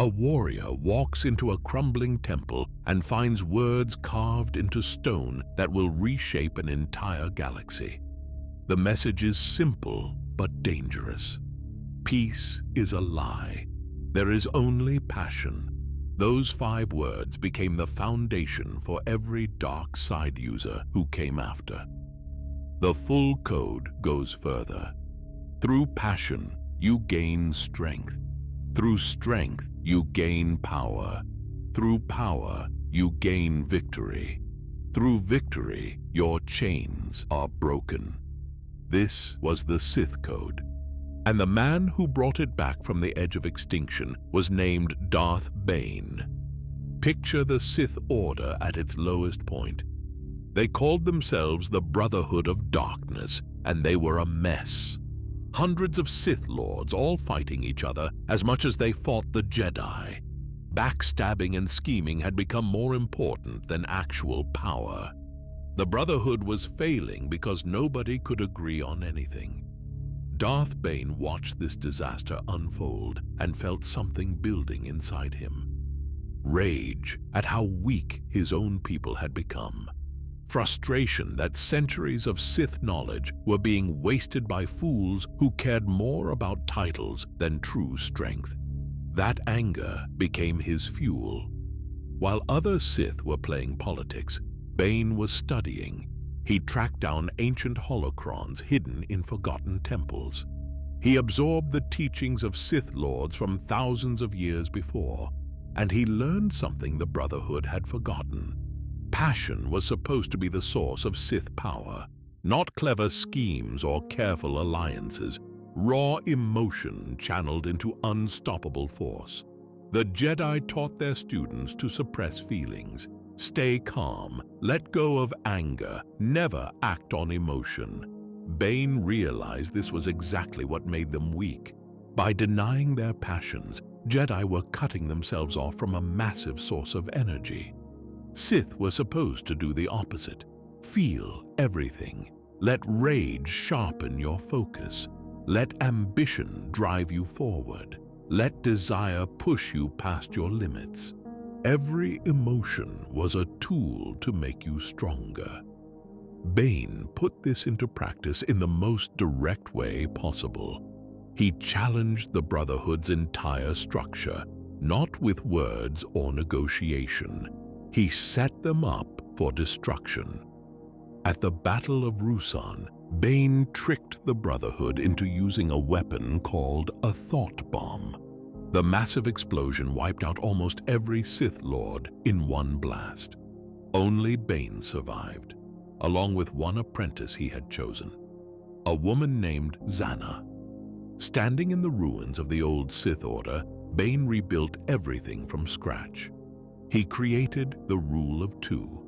A warrior walks into a crumbling temple and finds words carved into stone that will reshape an entire galaxy. The message is simple but dangerous. Peace is a lie. There is only passion. Those 5 words became the foundation for every dark side user who came after. The full code goes further. Through passion, you gain strength. Through strength, you gain power. Through power, you gain victory. Through victory, your chains are broken. This was the Sith Code. And the man who brought it back from the edge of extinction was named Darth Bane. Picture the Sith Order at its lowest point. They called themselves the Brotherhood of Darkness, and they were a mess. Hundreds of Sith Lords all fighting each other as much as they fought the Jedi. Backstabbing and scheming had become more important than actual power. The Brotherhood was failing because nobody could agree on anything. Darth Bane watched this disaster unfold and felt something building inside him. Rage at how weak his own people had become. Frustration that centuries of Sith knowledge were being wasted by fools who cared more about titles than true strength. That anger became his fuel. While other Sith were playing politics, Bane was studying. He tracked down ancient holocrons hidden in forgotten temples. He absorbed the teachings of Sith Lords from thousands of years before, and he learned something the Brotherhood had forgotten. Passion was supposed to be the source of Sith power, not clever schemes or careful alliances, raw emotion channeled into unstoppable force. The Jedi taught their students to suppress feelings, stay calm, let go of anger, never act on emotion. Bane realized this was exactly what made them weak. By denying their passions, Jedi were cutting themselves off from a massive source of energy. Sith were supposed to do the opposite. Feel everything. Let rage sharpen your focus. Let ambition drive you forward. Let desire push you past your limits. Every emotion was a tool to make you stronger. Bane put this into practice in the most direct way possible. He challenged the Brotherhood's entire structure, not with words or negotiation. He set them up for destruction. At the Battle of Ruusan, Bane tricked the Brotherhood into using a weapon called a thought bomb. The massive explosion wiped out almost every Sith Lord in one blast. Only Bane survived, along with one apprentice he had chosen, a woman named Zannah. Standing in the ruins of the old Sith Order, Bane rebuilt everything from scratch. He created the Rule of Two.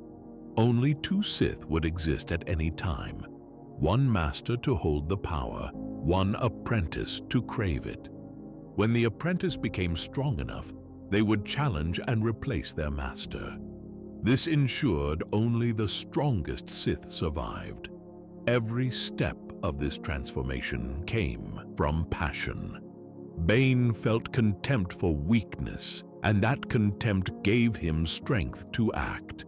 Only 2 Sith would exist at any time, one master to hold the power, one apprentice to crave it. When the apprentice became strong enough, they would challenge and replace their master. This ensured only the strongest Sith survived. Every step of this transformation came from passion. Bane felt contempt for weakness, and that contempt gave him strength to act.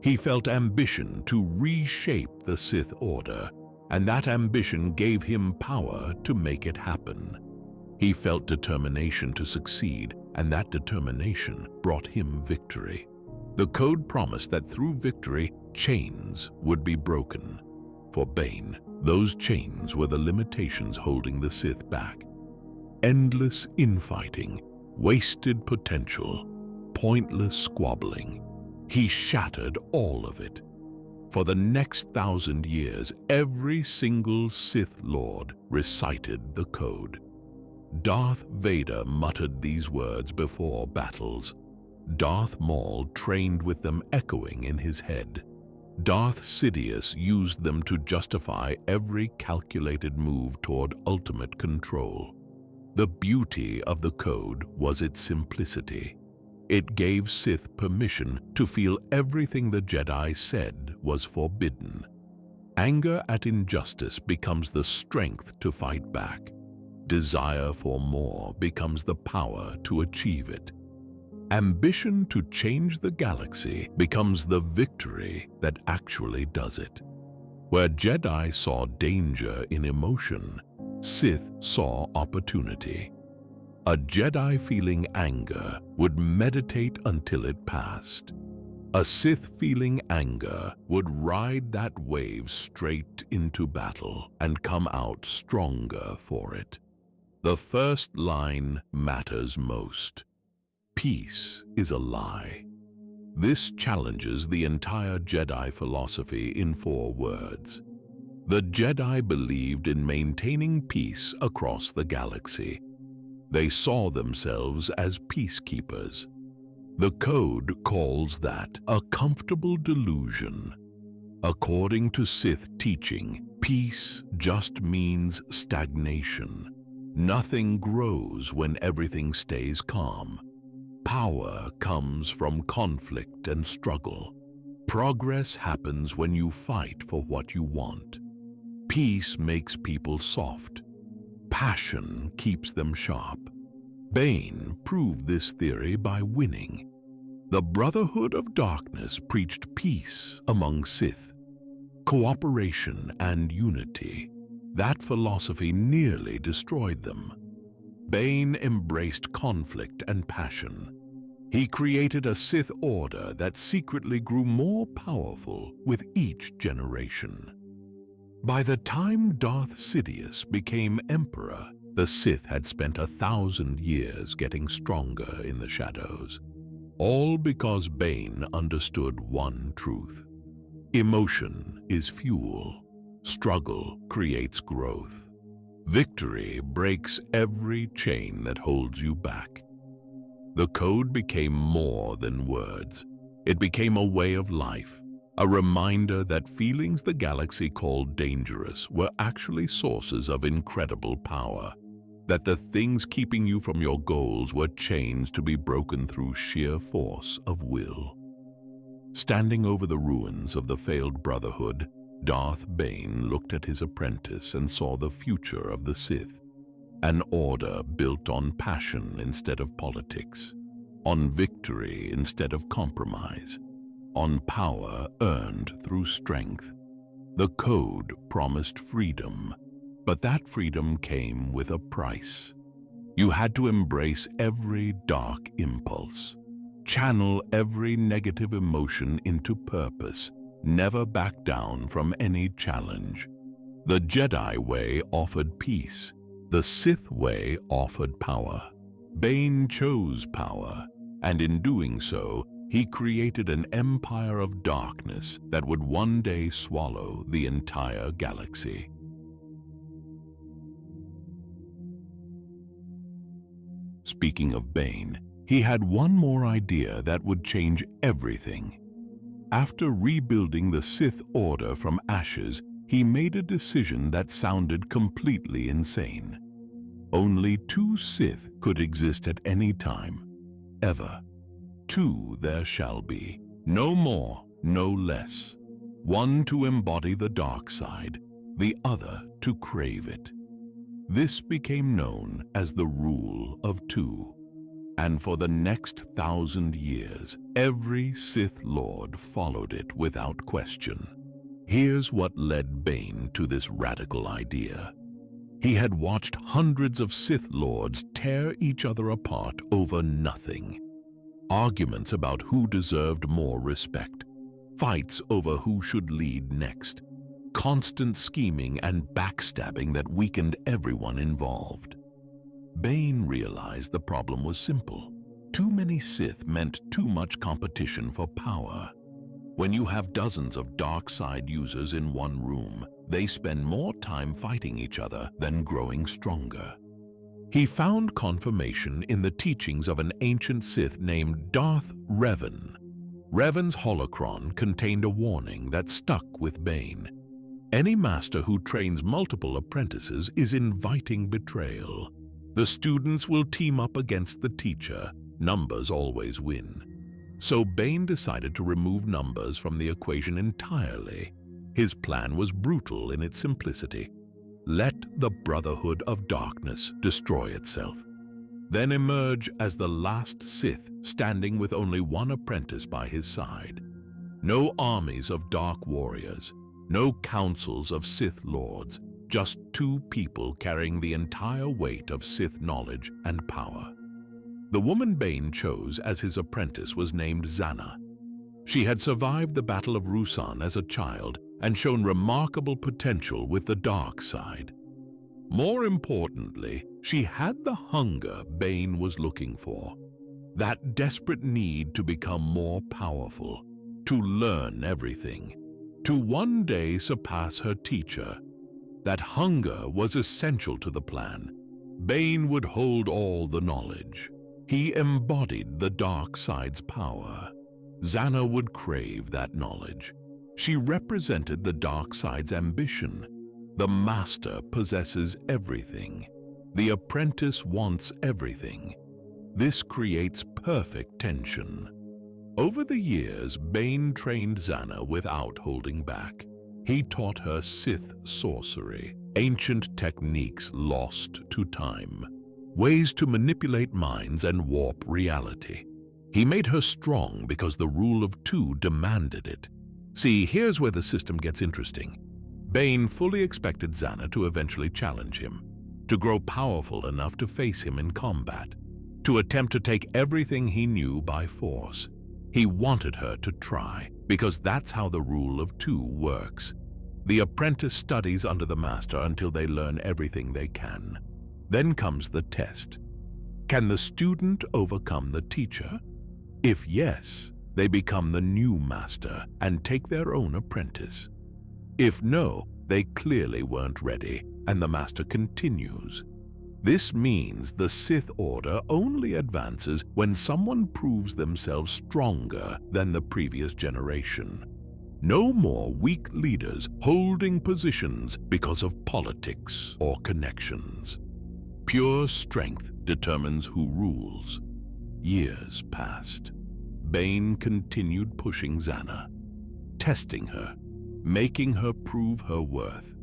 He felt ambition to reshape the Sith Order, and that ambition gave him power to make it happen. He felt determination to succeed, and that determination brought him victory. The code promised that through victory, chains would be broken. For Bane, those chains were the limitations holding the Sith back. Endless infighting, wasted potential, pointless squabbling. He shattered all of it. For the next 1,000 years, every single Sith Lord recited the code. Darth Vader muttered these words before battles. Darth Maul trained with them echoing in his head. Darth Sidious used them to justify every calculated move toward ultimate control. The beauty of the code was its simplicity. It gave Sith permission to feel everything the Jedi said was forbidden. Anger at injustice becomes the strength to fight back. Desire for more becomes the power to achieve it. Ambition to change the galaxy becomes the victory that actually does it. Where Jedi saw danger in emotion, Sith saw opportunity. A Jedi feeling anger would meditate until it passed. A Sith feeling anger would ride that wave straight into battle and come out stronger for it. The first line matters most. Peace is a lie. This challenges the entire Jedi philosophy in 4 words. The Jedi believed in maintaining peace across the galaxy. They saw themselves as peacekeepers. The Code calls that a comfortable delusion. According to Sith teaching, peace just means stagnation. Nothing grows when everything stays calm. Power comes from conflict and struggle. Progress happens when you fight for what you want. Peace makes people soft. Passion keeps them sharp. Bane proved this theory by winning. The Brotherhood of Darkness preached peace among Sith, cooperation and unity. That philosophy nearly destroyed them. Bane embraced conflict and passion. He created a Sith order that secretly grew more powerful with each generation. By the time Darth Sidious became Emperor, the Sith had spent 1,000 years getting stronger in the shadows. All because Bane understood one truth. Emotion is fuel. Struggle creates growth. Victory breaks every chain that holds you back. The Code became more than words. It became a way of life, a reminder that feelings the galaxy called dangerous were actually sources of incredible power, that the things keeping you from your goals were chains to be broken through sheer force of will. Standing over the ruins of the failed Brotherhood, Darth Bane looked at his apprentice and saw the future of the Sith. An order built on passion instead of politics, on victory instead of compromise, on power earned through strength. The Code promised freedom, but that freedom came with a price. You had to embrace every dark impulse, channel every negative emotion into purpose, never back down from any challenge. The Jedi way offered peace. The Sith way offered power. Bane chose power, and in doing so, he created an empire of darkness that would one day swallow the entire galaxy. Speaking of Bane, he had one more idea that would change everything. After rebuilding the Sith Order from ashes, he made a decision that sounded completely insane. Only 2 Sith could exist at any time, ever. 2 there shall be, no more, no less. One to embody the dark side, the other to crave it. This became known as the Rule of 2. And for the next 1,000 years, every Sith Lord followed it without question. Here's what led Bane to this radical idea. He had watched hundreds of Sith Lords tear each other apart over nothing. Arguments about who deserved more respect, fights over who should lead next, constant scheming and backstabbing that weakened everyone involved. Bane realized the problem was simple. Too many Sith meant too much competition for power. When you have dozens of dark side users in one room, they spend more time fighting each other than growing stronger. He found confirmation in the teachings of an ancient Sith named Darth Revan. Revan's holocron contained a warning that stuck with Bane. Any master who trains multiple apprentices is inviting betrayal. The students will team up against the teacher. Numbers always win. So Bane decided to remove numbers from the equation entirely. His plan was brutal in its simplicity. Let the Brotherhood of Darkness destroy itself. then emerge as the last Sith, standing with only one apprentice by his side. No armies of dark warriors, no councils of Sith lords, just two people carrying the entire weight of Sith knowledge and power. The woman Bane chose as his apprentice was named Zannah. She had survived the Battle of Ruusan as a child and shown remarkable potential with the dark side. More importantly, she had the hunger Bane was looking for, that desperate need to become more powerful, to learn everything, to one day surpass her teacher. That hunger was essential to the plan. Bane would hold all the knowledge. He embodied the dark side's power. Zannah would crave that knowledge. She represented the dark side's ambition. The master possesses everything. The apprentice wants everything. This creates perfect tension. Over the years, Bane trained Zannah without holding back. He taught her Sith sorcery, ancient techniques lost to time, ways to manipulate minds and warp reality. He made her strong because the rule of two demanded it. See, here's where the system gets interesting. Bane fully expected Zannah to eventually challenge him, to grow powerful enough to face him in combat, to attempt to take everything he knew by force. He wanted her to try, because that's how the rule of two works. The apprentice studies under the master until they learn everything they can. Then comes the test. Can the student overcome the teacher? If yes, they become the new master and take their own apprentice. If no, they clearly weren't ready, and the master continues. This means the Sith Order only advances when someone proves themselves stronger than the previous generation. No more weak leaders holding positions because of politics or connections. Pure strength determines who rules. Years passed. Bane continued pushing Zannah, testing her, making her prove her worth.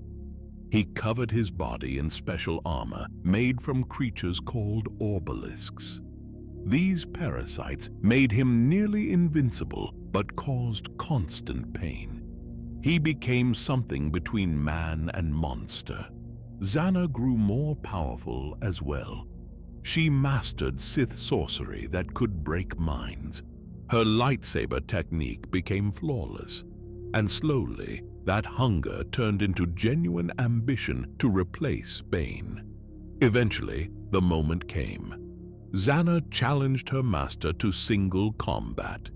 He covered his body in special armor made from creatures called obelisks. These parasites made him nearly invincible but caused constant pain. He became something between man and monster. Zannah grew more powerful as well. She mastered Sith sorcery that could break minds. Her lightsaber technique became flawless, and slowly, that hunger turned into genuine ambition to replace Bane. Eventually, the moment came. Zannah challenged her master to single combat.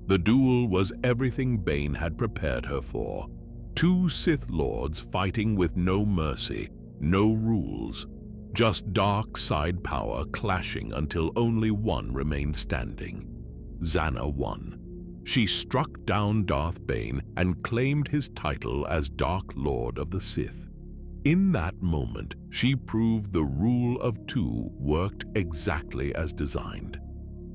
The duel was everything Bane had prepared her for. Two Sith Lords fighting with no mercy, no rules. Just dark side power clashing until only one remained standing. Zannah won. She struck down Darth Bane and claimed his title as Dark Lord of the Sith. In that moment, she proved the rule of two worked exactly as designed.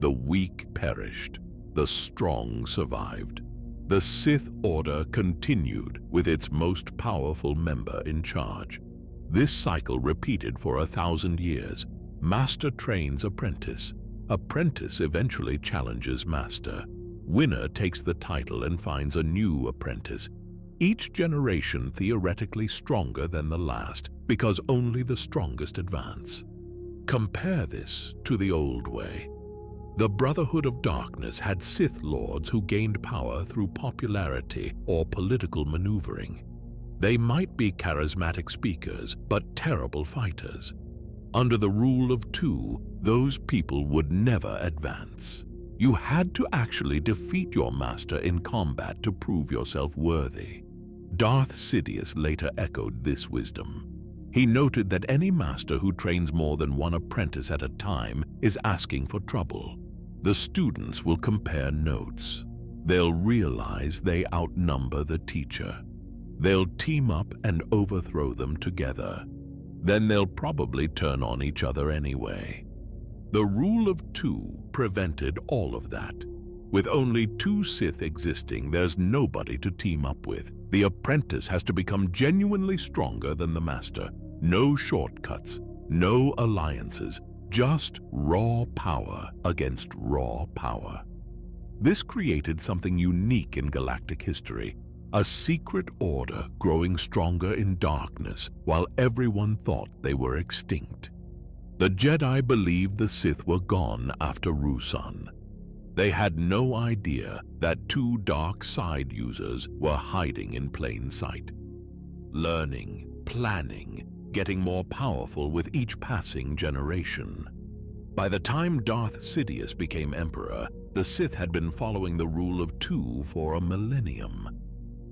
The weak perished, the strong survived. The Sith Order continued with its most powerful member in charge. This cycle repeated for 1,000 years. Master trains apprentice. Apprentice eventually challenges master. Winner takes the title and finds a new apprentice. Each generation theoretically stronger than the last because only the strongest advance. Compare this to the old way. The Brotherhood of Darkness had Sith Lords who gained power through popularity or political maneuvering. They might be charismatic speakers, but terrible fighters. Under the rule of two, those people would never advance. You had to actually defeat your master in combat to prove yourself worthy. Darth Sidious later echoed this wisdom. He noted that any master who trains more than one apprentice at a time is asking for trouble. The students will compare notes. They'll realize they outnumber the teacher. They'll team up and overthrow them together. Then they'll probably turn on each other anyway. The rule of two prevented all of that. With only two Sith existing, there's nobody to team up with. The apprentice has to become genuinely stronger than the master. No shortcuts, no alliances, Just raw power against raw power. This created something unique in galactic history, a secret order growing stronger in darkness while everyone thought they were extinct. The Jedi believed the Sith were gone after Ruusan. They had no idea that two dark side users were hiding in plain sight. Learning, planning, getting more powerful with each passing generation. By the time Darth Sidious became Emperor, the Sith had been following the rule of two for a millennium.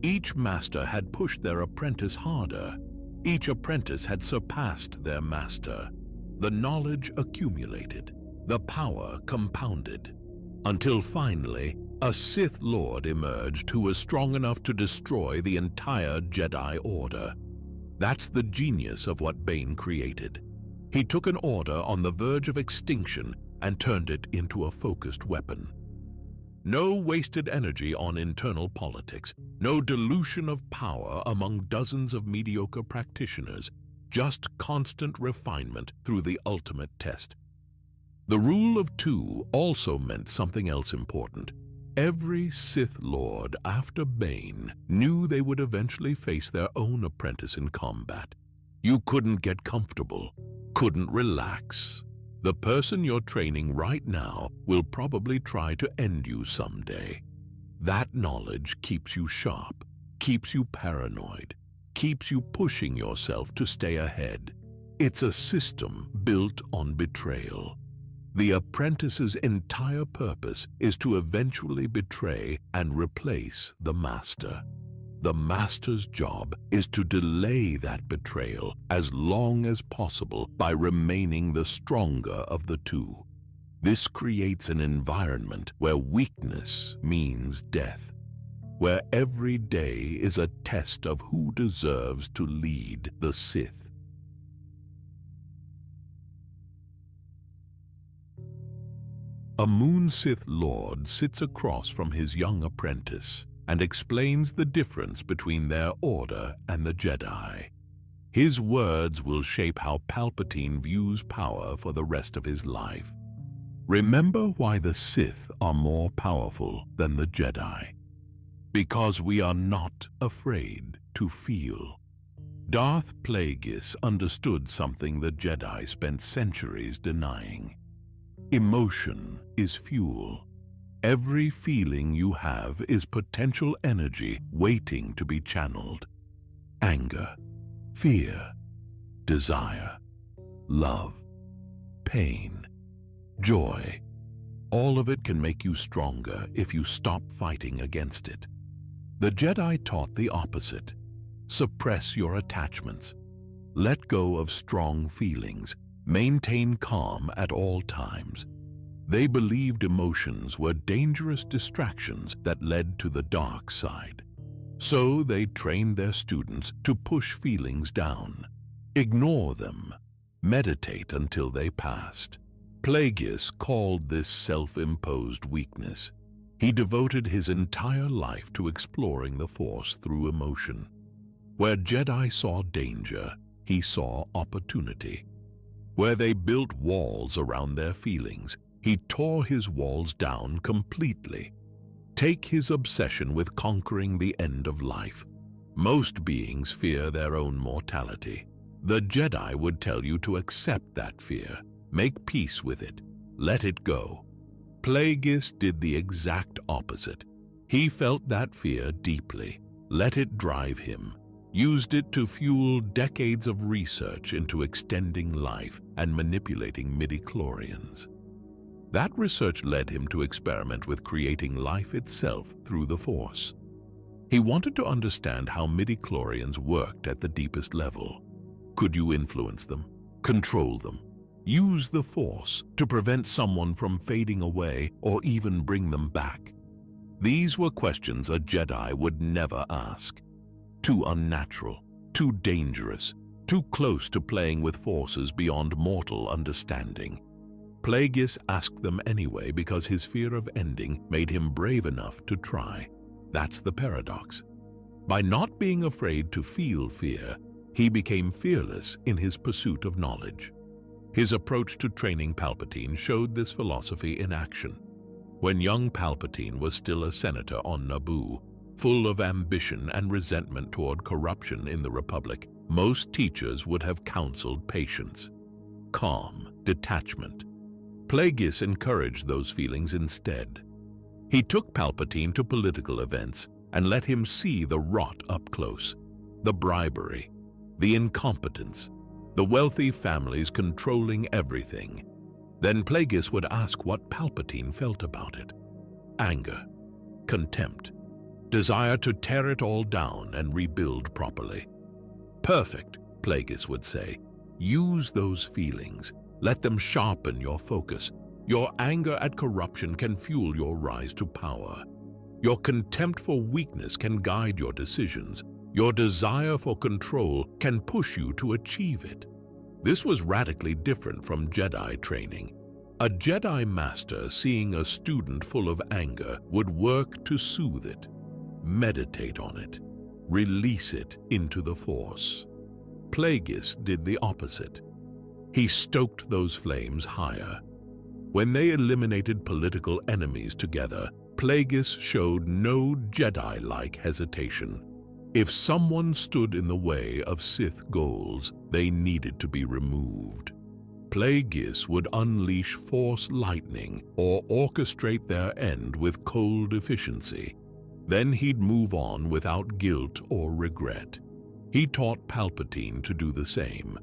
Each master had pushed their apprentice harder. Each apprentice had surpassed their master. The knowledge accumulated, the power compounded, until finally, a Sith Lord emerged who was strong enough to destroy the entire Jedi Order. That's the genius of what Bane created. He took an order on the verge of extinction and turned it into a focused weapon. No wasted energy on internal politics, no dilution of power among dozens of mediocre practitioners, just constant refinement through the ultimate test. The rule of two also meant something else important. Every Sith Lord after Bane knew they would eventually face their own apprentice in combat. You couldn't get comfortable, couldn't relax. The person you're training right now will probably try to end you someday. That knowledge keeps you sharp, keeps you paranoid, keeps you pushing yourself to stay ahead. It's a system built on betrayal. The apprentice's entire purpose is to eventually betray and replace the master. The master's job is to delay that betrayal as long as possible by remaining the stronger of the two. This creates an environment where weakness means death, where every day is a test of who deserves to lead the Sith. A Moon Sith Lord sits across from his young apprentice and explains the difference between their order and the Jedi. His words will shape how Palpatine views power for the rest of his life. Remember why the Sith are more powerful than the Jedi. Because we are not afraid to feel. Darth Plagueis understood something the Jedi spent centuries denying. Emotion is fuel. Every feeling you have is potential energy waiting to be channeled. Anger, fear, desire, love, pain, joy. All of it can make you stronger if you stop fighting against it. The Jedi taught the opposite. Suppress your attachments. Let go of strong feelings. Maintain calm at all times. They believed emotions were dangerous distractions that led to the dark side. So they trained their students to push feelings down. Ignore them. Meditate until they passed. Plagueis called this self-imposed weakness. He devoted his entire life to exploring the Force through emotion. Where Jedi saw danger, he saw opportunity. Where they built walls around their feelings, he tore his walls down completely. Take his obsession with conquering the end of life. Most beings fear their own mortality. The Jedi would tell you to accept that fear, make peace with it, let it go. Plagueis did the exact opposite. He felt that fear deeply, let it drive him, used it to fuel decades of research into extending life and manipulating midi-chlorians. That research led him to experiment with creating life itself through the Force. He wanted to understand how midi-chlorians worked at the deepest level. Could you influence them, control them, use the Force to prevent someone from fading away or even bring them back? These were questions a Jedi would never ask. Too unnatural, too dangerous, too close to playing with forces beyond mortal understanding. Plagueis asked them anyway because his fear of ending made him brave enough to try. That's the paradox. By not being afraid to feel fear, he became fearless in his pursuit of knowledge. His approach to training Palpatine showed this philosophy in action. When young Palpatine was still a senator on Naboo, full of ambition and resentment toward corruption in the Republic, most teachers would have counseled patience, calm, detachment. Plagueis encouraged those feelings instead. He took Palpatine to political events and let him see the rot up close, the bribery, the incompetence, the wealthy families controlling everything. Then Plagueis would ask what Palpatine felt about it. Anger, contempt, desire to tear it all down and rebuild properly. Perfect, Plagueis would say. Use those feelings. Let them sharpen your focus. Your anger at corruption can fuel your rise to power. Your contempt for weakness can guide your decisions. Your desire for control can push you to achieve it. This was radically different from Jedi training. A Jedi master seeing a student full of anger would work to soothe it, meditate on it, release it into the Force. Plagueis did the opposite. He stoked those flames higher. When they eliminated political enemies together, Plagueis showed no Jedi-like hesitation. If someone stood in the way of Sith goals, they needed to be removed. Plagueis would unleash Force lightning or orchestrate their end with cold efficiency. Then he'd move on without guilt or regret. He taught Palpatine to do the same.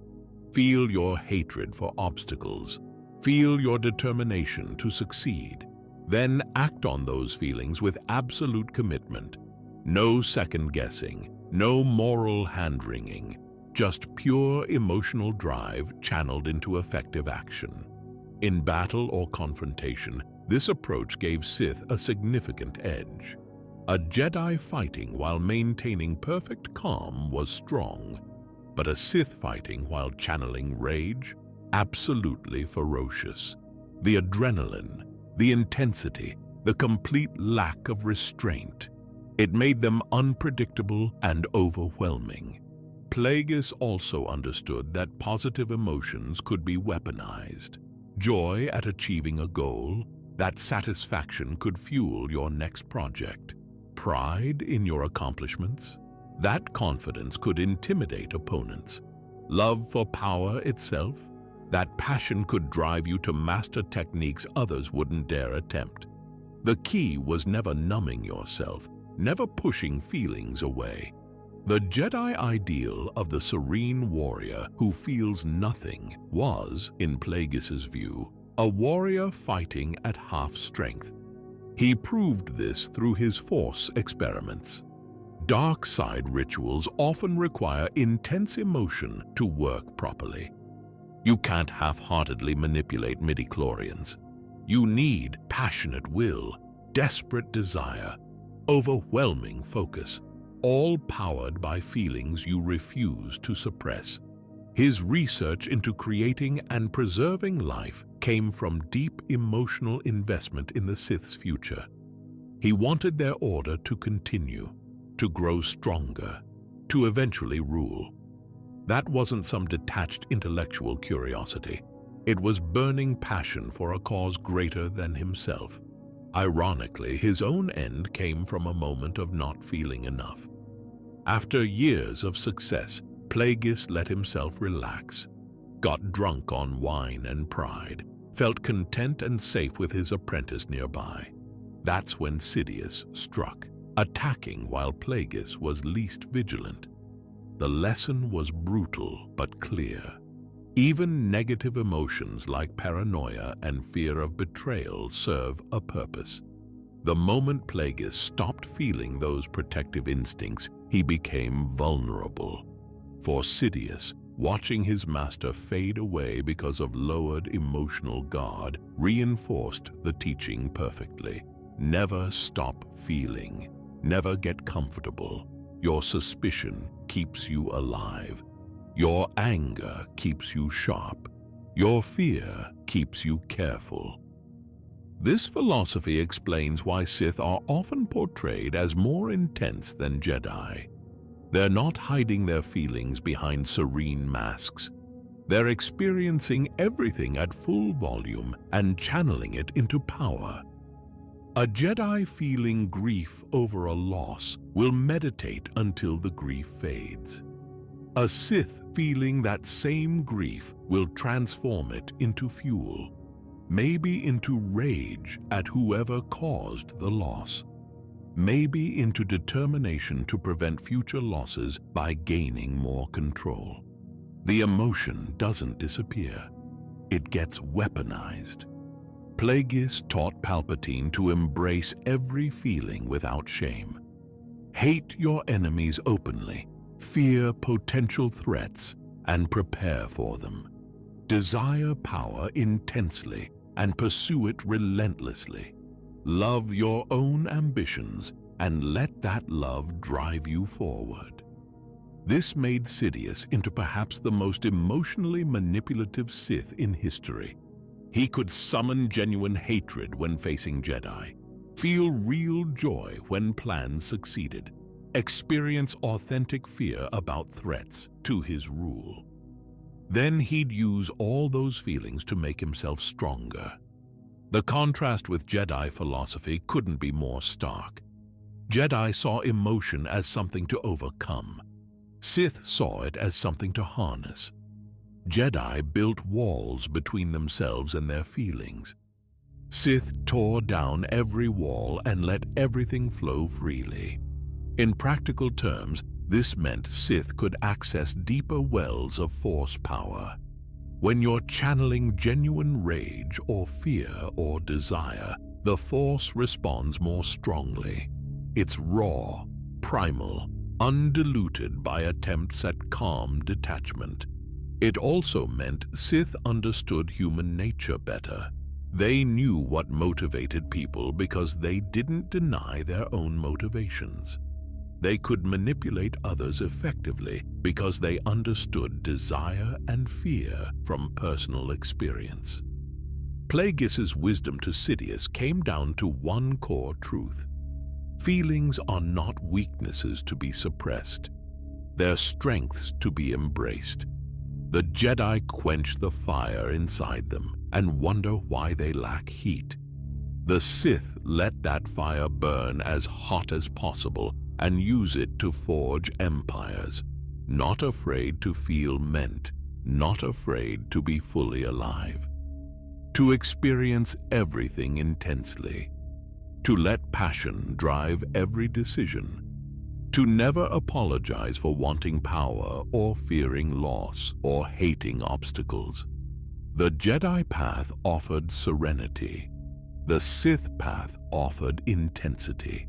Feel your hatred for obstacles. Feel your determination to succeed. Then act on those feelings with absolute commitment. No second-guessing, no moral hand-wringing, just pure emotional drive channeled into effective action. In battle or confrontation, this approach gave Sith a significant edge. A Jedi fighting while maintaining perfect calm was strong, but a Sith fighting while channeling rage, absolutely ferocious. The adrenaline, the intensity, the complete lack of restraint. It made them unpredictable and overwhelming. Plagueis also understood that positive emotions could be weaponized. Joy at achieving a goal, that satisfaction could fuel your next project. Pride in your accomplishments, that confidence could intimidate opponents. Love for power itself, that passion could drive you to master techniques others wouldn't dare attempt. The key was never numbing yourself, never pushing feelings away. The Jedi ideal of the serene warrior who feels nothing was, in Plagueis's view, a warrior fighting at half strength. He proved this through his Force experiments. Dark side rituals often require intense emotion to work properly. You can't half-heartedly manipulate midichlorians. You need passionate will, desperate desire, overwhelming focus, all powered by feelings you refuse to suppress. His research into creating and preserving life came from deep emotional investment in the Sith's future. He wanted their order to continue, to grow stronger, to eventually rule. That wasn't some detached intellectual curiosity. It was burning passion for a cause greater than himself. Ironically, his own end came from a moment of not feeling enough. After years of success, Plagueis let himself relax, got drunk on wine and pride, felt content and safe with his apprentice nearby. That's when Sidious struck, attacking while Plagueis was least vigilant. The lesson was brutal but clear. Even negative emotions like paranoia and fear of betrayal serve a purpose. The moment Plagueis stopped feeling those protective instincts, he became vulnerable. For Sidious, watching his master fade away because of lowered emotional guard reinforced the teaching perfectly. Never stop feeling. Never get comfortable. Your suspicion keeps you alive. Your anger keeps you sharp. Your fear keeps you careful. This philosophy explains why Sith are often portrayed as more intense than Jedi. They're not hiding their feelings behind serene masks. They're experiencing everything at full volume and channeling it into power. A Jedi feeling grief over a loss will meditate until the grief fades. A Sith feeling that same grief will transform it into fuel, maybe into rage at whoever caused the loss, maybe into determination to prevent future losses by gaining more control. The emotion doesn't disappear. It gets weaponized. Plagueis taught Palpatine to embrace every feeling without shame. Hate your enemies openly, fear potential threats, and prepare for them. Desire power intensely and pursue it relentlessly. Love your own ambitions and let that love drive you forward. This made Sidious into perhaps the most emotionally manipulative Sith in history. He could summon genuine hatred when facing Jedi, feel real joy when plans succeeded, experience authentic fear about threats to his rule. Then he'd use all those feelings to make himself stronger. The contrast with Jedi philosophy couldn't be more stark. Jedi saw emotion as something to overcome. Sith saw it as something to harness. Jedi built walls between themselves and their feelings. Sith tore down every wall and let everything flow freely. In practical terms, this meant Sith could access deeper wells of Force power. When you're channeling genuine rage or fear or desire, the Force responds more strongly. It's raw, primal, undiluted by attempts at calm detachment. It also meant Sith understood human nature better. They knew what motivated people because they didn't deny their own motivations. They could manipulate others effectively because they understood desire and fear from personal experience. Plagueis' wisdom to Sidious came down to one core truth. Feelings are not weaknesses to be suppressed. They're strengths to be embraced. The Jedi quench the fire inside them and wonder why they lack heat. The Sith let that fire burn as hot as possible and use it to forge empires, not afraid to feel meant, not afraid to be fully alive. To experience everything intensely, to let passion drive every decision, to never apologize for wanting power or fearing loss or hating obstacles. The Jedi path offered serenity. The Sith path offered intensity.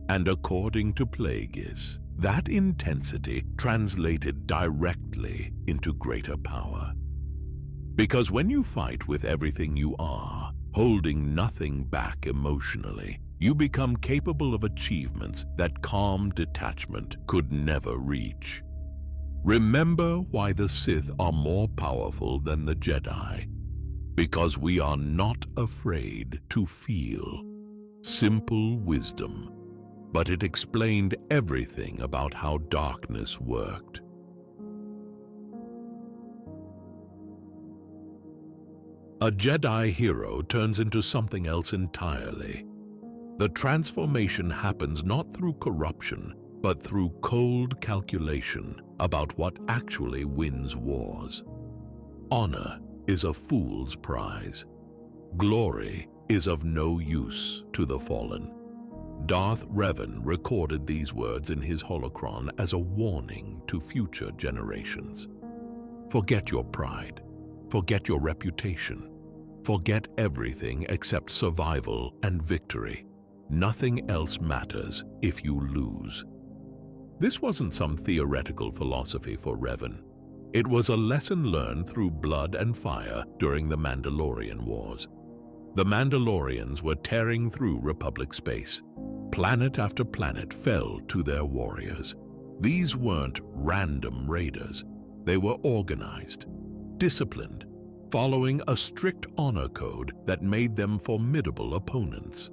And according to Plagueis, that intensity translated directly into greater power. Because when you fight with everything you are, holding nothing back emotionally, you become capable of achievements that calm detachment could never reach. Remember why the Sith are more powerful than the Jedi. Because we are not afraid to feel. Simple wisdom. But it explained everything about how darkness worked. A Jedi hero turns into something else entirely. The transformation happens not through corruption, but through cold calculation about what actually wins wars. Honor is a fool's prize. Glory is of no use to the fallen. Darth Revan recorded these words in his holocron as a warning to future generations. Forget your pride. Forget your reputation. Forget everything except survival and victory. Nothing else matters if you lose. This wasn't some theoretical philosophy for Revan. It was a lesson learned through blood and fire during the Mandalorian Wars. The Mandalorians were tearing through Republic space. Planet after planet fell to their warriors. These weren't random raiders. They were organized, disciplined, following a strict honor code that made them formidable opponents.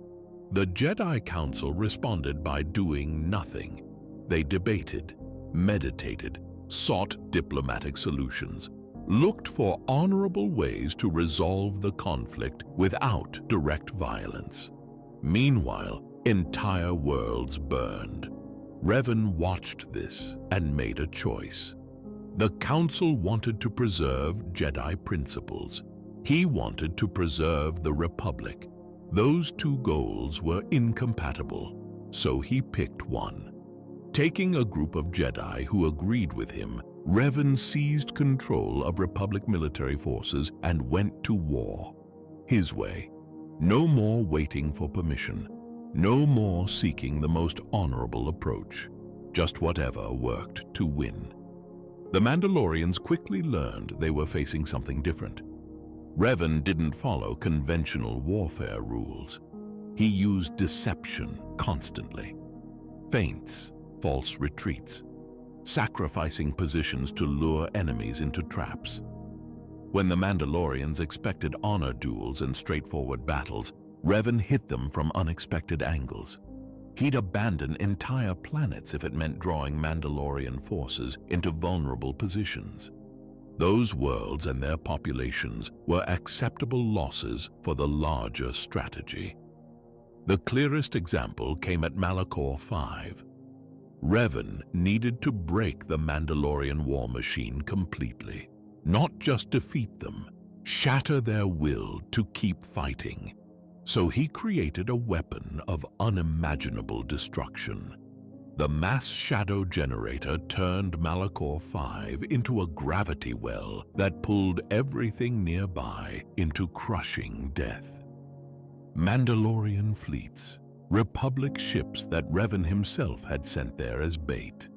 The Jedi Council responded by doing nothing. They debated, meditated, sought diplomatic solutions, looked for honorable ways to resolve the conflict without direct violence. Meanwhile, entire worlds burned. Revan watched this and made a choice. The Council wanted to preserve Jedi principles. He wanted to preserve the Republic. Those two goals were incompatible, so he picked one. Taking a group of Jedi who agreed with him, Revan seized control of Republic military forces and went to war. His way. No more waiting for permission. No more seeking the most honorable approach. Just whatever worked to win. The Mandalorians quickly learned they were facing something different. Revan didn't follow conventional warfare rules. He used deception constantly. Feints, false retreats, sacrificing positions to lure enemies into traps. When the Mandalorians expected honor duels and straightforward battles, Revan hit them from unexpected angles. He'd abandon entire planets if it meant drawing Mandalorian forces into vulnerable positions. Those worlds and their populations were acceptable losses for the larger strategy. The clearest example came at Malachor V. Revan needed to break the Mandalorian war machine completely, not just defeat them, shatter their will to keep fighting. So he created a weapon of unimaginable destruction. The mass shadow generator turned Malachor V into a gravity well that pulled everything nearby into crushing death. Mandalorian fleets, Republic ships that Revan himself had sent there as bait.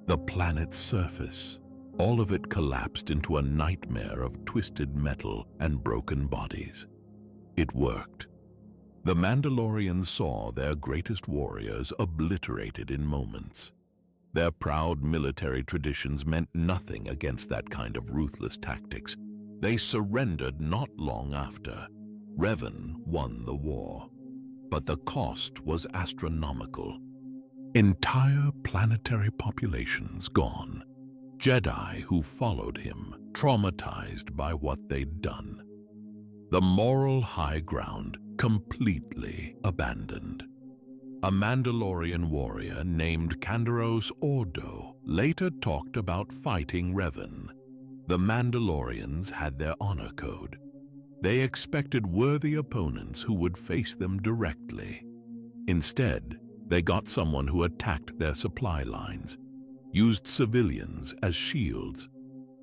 The planet's surface, all of it collapsed into a nightmare of twisted metal and broken bodies. It worked. The Mandalorians saw their greatest warriors obliterated in moments. Their proud military traditions meant nothing against that kind of ruthless tactics. They surrendered not long after. Revan won the war. But the cost was astronomical. Entire planetary populations gone. Jedi who followed him, traumatized by what they'd done. The moral high ground completely abandoned. A Mandalorian warrior named Kandaros Ordo later talked about fighting Revan. The Mandalorians had their honor code. They expected worthy opponents who would face them directly. Instead, they got someone who attacked their supply lines, used civilians as shields,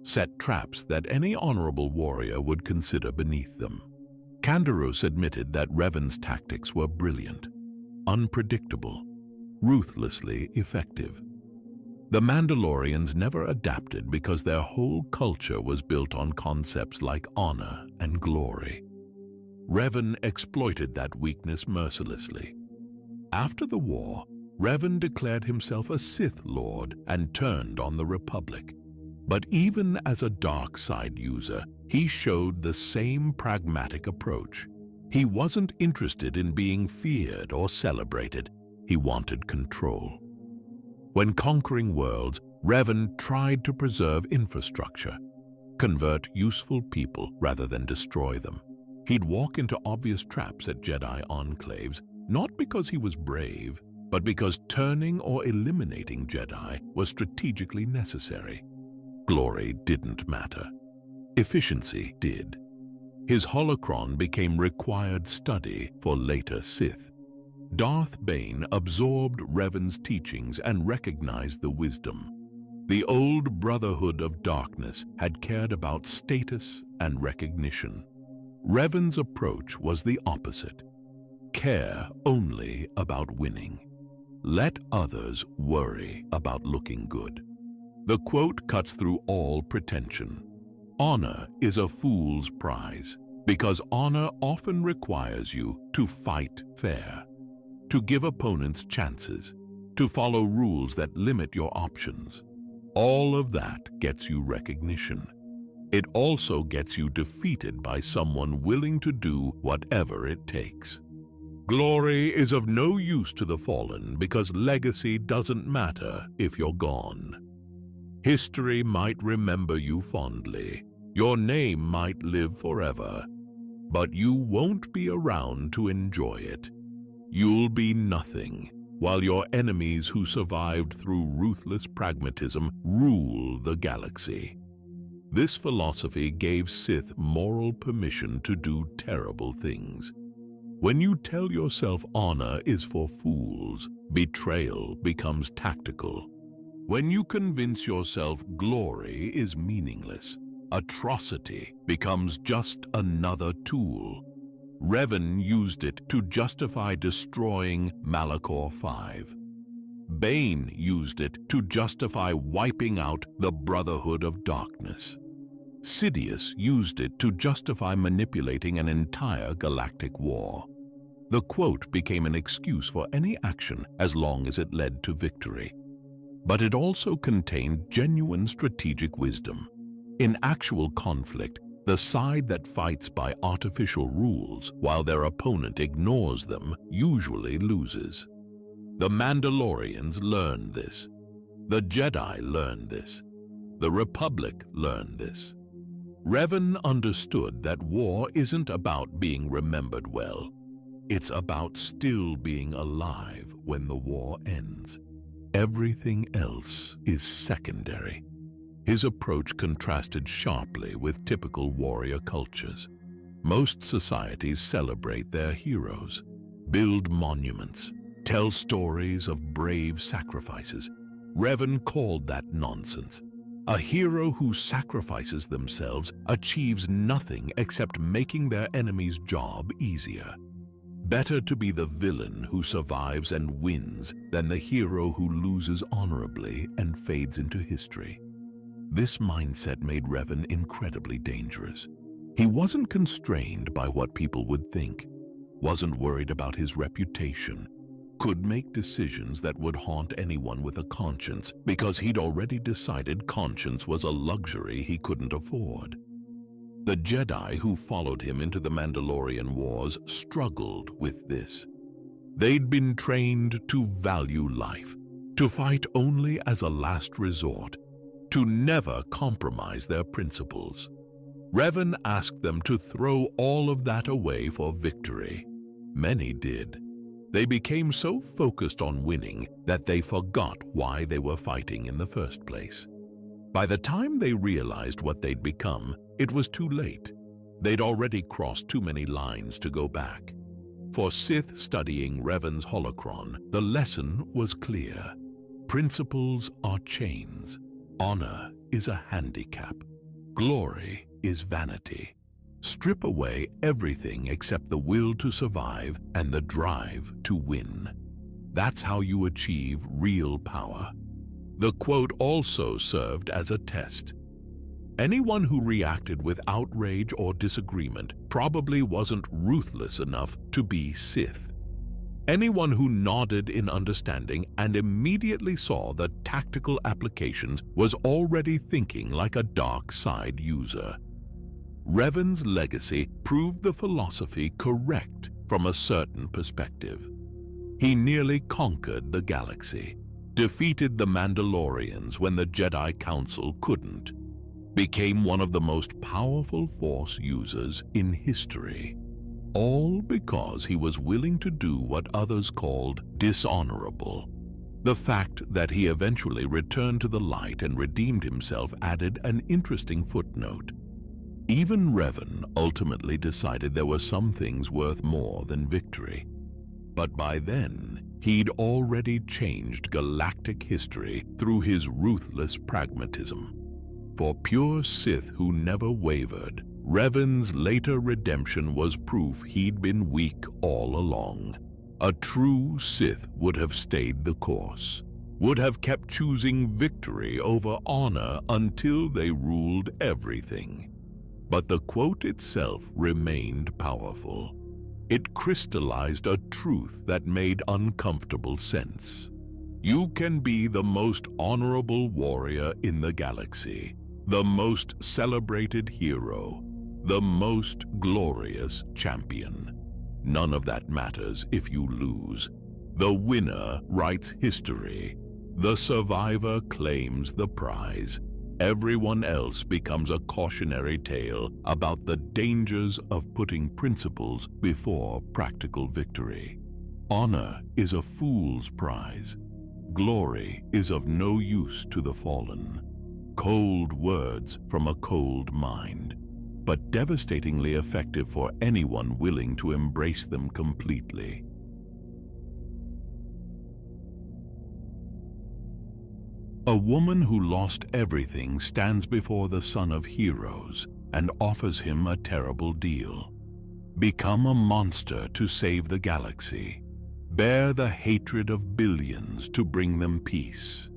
set traps that any honorable warrior would consider beneath them. Kandaros admitted that Revan's tactics were brilliant, unpredictable, ruthlessly effective. The Mandalorians never adapted because their whole culture was built on concepts like honor and glory. Revan exploited that weakness mercilessly. After the war, Revan declared himself a Sith Lord and turned on the Republic. But even as a dark side user, he showed the same pragmatic approach. He wasn't interested in being feared or celebrated. He wanted control. When conquering worlds, Revan tried to preserve infrastructure, convert useful people rather than destroy them. He'd walk into obvious traps at Jedi enclaves, not because he was brave, but because turning or eliminating Jedi was strategically necessary. Glory didn't matter. Efficiency did. His holocron became required study for later Sith. Darth Bane absorbed Revan's teachings and recognized the wisdom. The old Brotherhood of Darkness had cared about status and recognition. Revan's approach was the opposite. Care only about winning. Let others worry about looking good. The quote cuts through all pretension. Honor is a fool's prize, because honor often requires you to fight fair, to give opponents chances, to follow rules that limit your options. All of that gets you recognition. It also gets you defeated by someone willing to do whatever it takes. Glory is of no use to the fallen because legacy doesn't matter if you're gone. History might remember you fondly, Your name might live forever, but you won't be around to enjoy it. You'll be nothing, while your enemies who survived through ruthless pragmatism rule the galaxy. This philosophy gave Sith moral permission to do terrible things. When you tell yourself honor is for fools, betrayal becomes tactical. When you convince yourself glory is meaningless, atrocity becomes just another tool. Revan used it to justify destroying Malachor V. Bane used it to justify wiping out the Brotherhood of Darkness. Sidious used it to justify manipulating an entire galactic war. The quote became an excuse for any action as long as it led to victory. But it also contained genuine strategic wisdom. In actual conflict, the side that fights by artificial rules while their opponent ignores them usually loses. The Mandalorians learned this. The Jedi learned this. The Republic learned this. Revan understood that war isn't about being remembered well. It's about still being alive when the war ends. Everything else is secondary. His approach contrasted sharply with typical warrior cultures. Most societies celebrate their heroes, build monuments, tell stories of brave sacrifices. Revan called that nonsense. A hero who sacrifices themselves achieves nothing except making their enemy's job easier. Better to be the villain who survives and wins than the hero who loses honorably and fades into history. This mindset made Revan incredibly dangerous. He wasn't constrained by what people would think, wasn't worried about his reputation, could make decisions that would haunt anyone with a conscience because he'd already decided conscience was a luxury he couldn't afford. The Jedi who followed him into the Mandalorian Wars struggled with this. They'd been trained to value life, to fight only as a last resort, to never compromise their principles. Revan asked them to throw all of that away for victory. Many did. They became so focused on winning that they forgot why they were fighting in the first place. By the time they realized what they'd become, it was too late. They'd already crossed too many lines to go back. For Sith studying Revan's holocron, the lesson was clear. Principles are chains. Honor is a handicap. Glory is vanity. Strip away everything except the will to survive and the drive to win. That's how you achieve real power. The quote also served as a test. Anyone who reacted with outrage or disagreement probably wasn't ruthless enough to be Sith. Anyone who nodded in understanding and immediately saw the tactical applications was already thinking like a dark side user. Revan's legacy proved the philosophy correct from a certain perspective. He nearly conquered the galaxy, defeated the Mandalorians when the Jedi Council couldn't, became one of the most powerful Force users in history, all because he was willing to do what others called dishonorable. The fact that he eventually returned to the light and redeemed himself added an interesting footnote. Even Revan ultimately decided there were some things worth more than victory. But by then, he'd already changed galactic history through his ruthless pragmatism. For pure Sith who never wavered, Revan's later redemption was proof he'd been weak all along. A true Sith would have stayed the course, would have kept choosing victory over honor until they ruled everything. But the quote itself remained powerful. It crystallized a truth that made uncomfortable sense. You can be the most honorable warrior in the galaxy, the most celebrated hero, the most glorious champion. None of that matters if you lose. The winner writes history. The survivor claims the prize. Everyone else becomes a cautionary tale about the dangers of putting principles before practical victory. Honor is a fool's prize. Glory is of no use to the fallen. Cold words from a cold mind, but devastatingly effective for anyone willing to embrace them completely. A woman who lost everything stands before the son of heroes and offers him a terrible deal. Become a monster to save the galaxy. Bear the hatred of billions to bring them peace.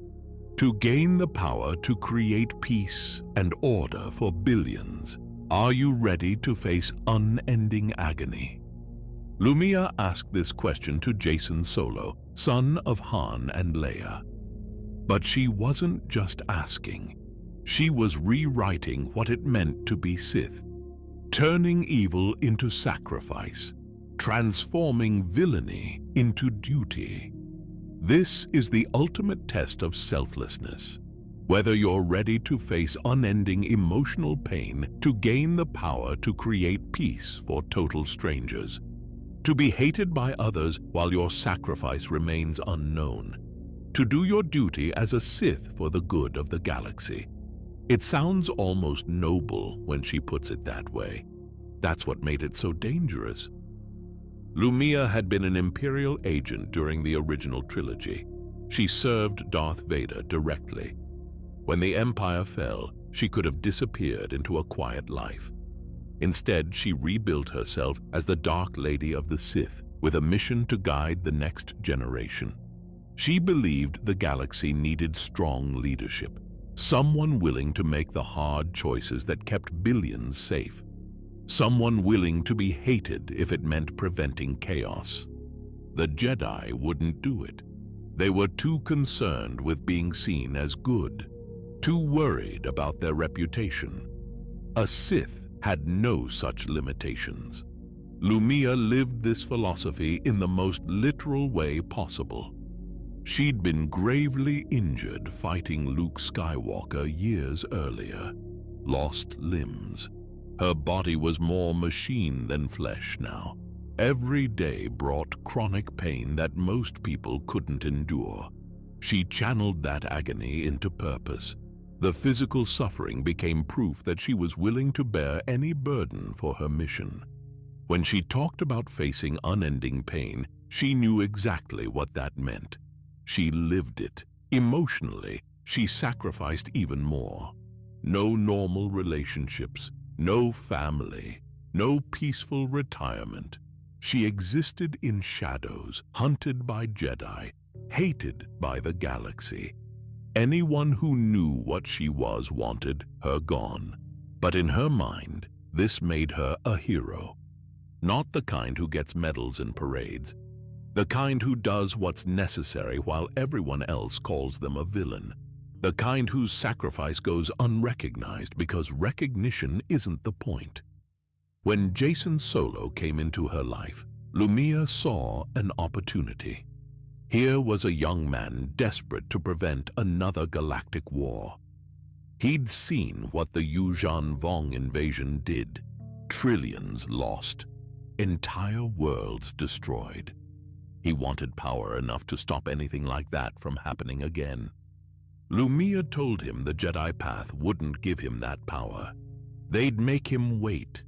To gain the power to create peace and order for billions, are you ready to face unending agony? Lumiya asked this question to Jacen Solo, son of Han and Leia. But she wasn't just asking. She was rewriting what it meant to be Sith, turning evil into sacrifice, transforming villainy into duty. This is the ultimate test of selflessness. Whether you're ready to face unending emotional pain to gain the power to create peace for total strangers, to be hated by others while your sacrifice remains unknown, to do your duty as a Sith for the good of the galaxy. It sounds almost noble when she puts it that way. That's what made it so dangerous. Lumiya had been an Imperial agent during the original trilogy. She served Darth Vader directly. When the Empire fell, she could have disappeared into a quiet life. Instead, she rebuilt herself as the Dark Lady of the Sith, with a mission to guide the next generation. She believed the galaxy needed strong leadership, someone willing to make the hard choices that kept billions safe, someone willing to be hated if it meant preventing chaos. The Jedi wouldn't do it. They were too concerned with being seen as good, too worried about their reputation. A Sith had no such limitations. Lumiya lived this philosophy in the most literal way possible. She'd been gravely injured fighting Luke Skywalker years earlier, lost limbs. Her body was more machine than flesh now. Every day brought chronic pain that most people couldn't endure. She channeled that agony into purpose. The physical suffering became proof that she was willing to bear any burden for her mission. When she talked about facing unending pain, she knew exactly what that meant. She lived it. Emotionally, she sacrificed even more. No normal relationships, no family, no peaceful retirement. She existed in shadows, hunted by Jedi, hated by the galaxy. Anyone who knew what she was wanted her gone. But in her mind, this made her a hero. Not the kind who gets medals in parades. The kind who does what's necessary while everyone else calls them a villain. The kind whose sacrifice goes unrecognized because recognition isn't the point. When Jacen Solo came into her life, Lumiya saw an opportunity. Here was a young man desperate to prevent another galactic war. He'd seen what the Yuuzhan Vong invasion did. Trillions lost. Entire worlds destroyed. He wanted power enough to stop anything like that from happening again. Lumiya told him the Jedi path wouldn't give him that power. They'd make him wait,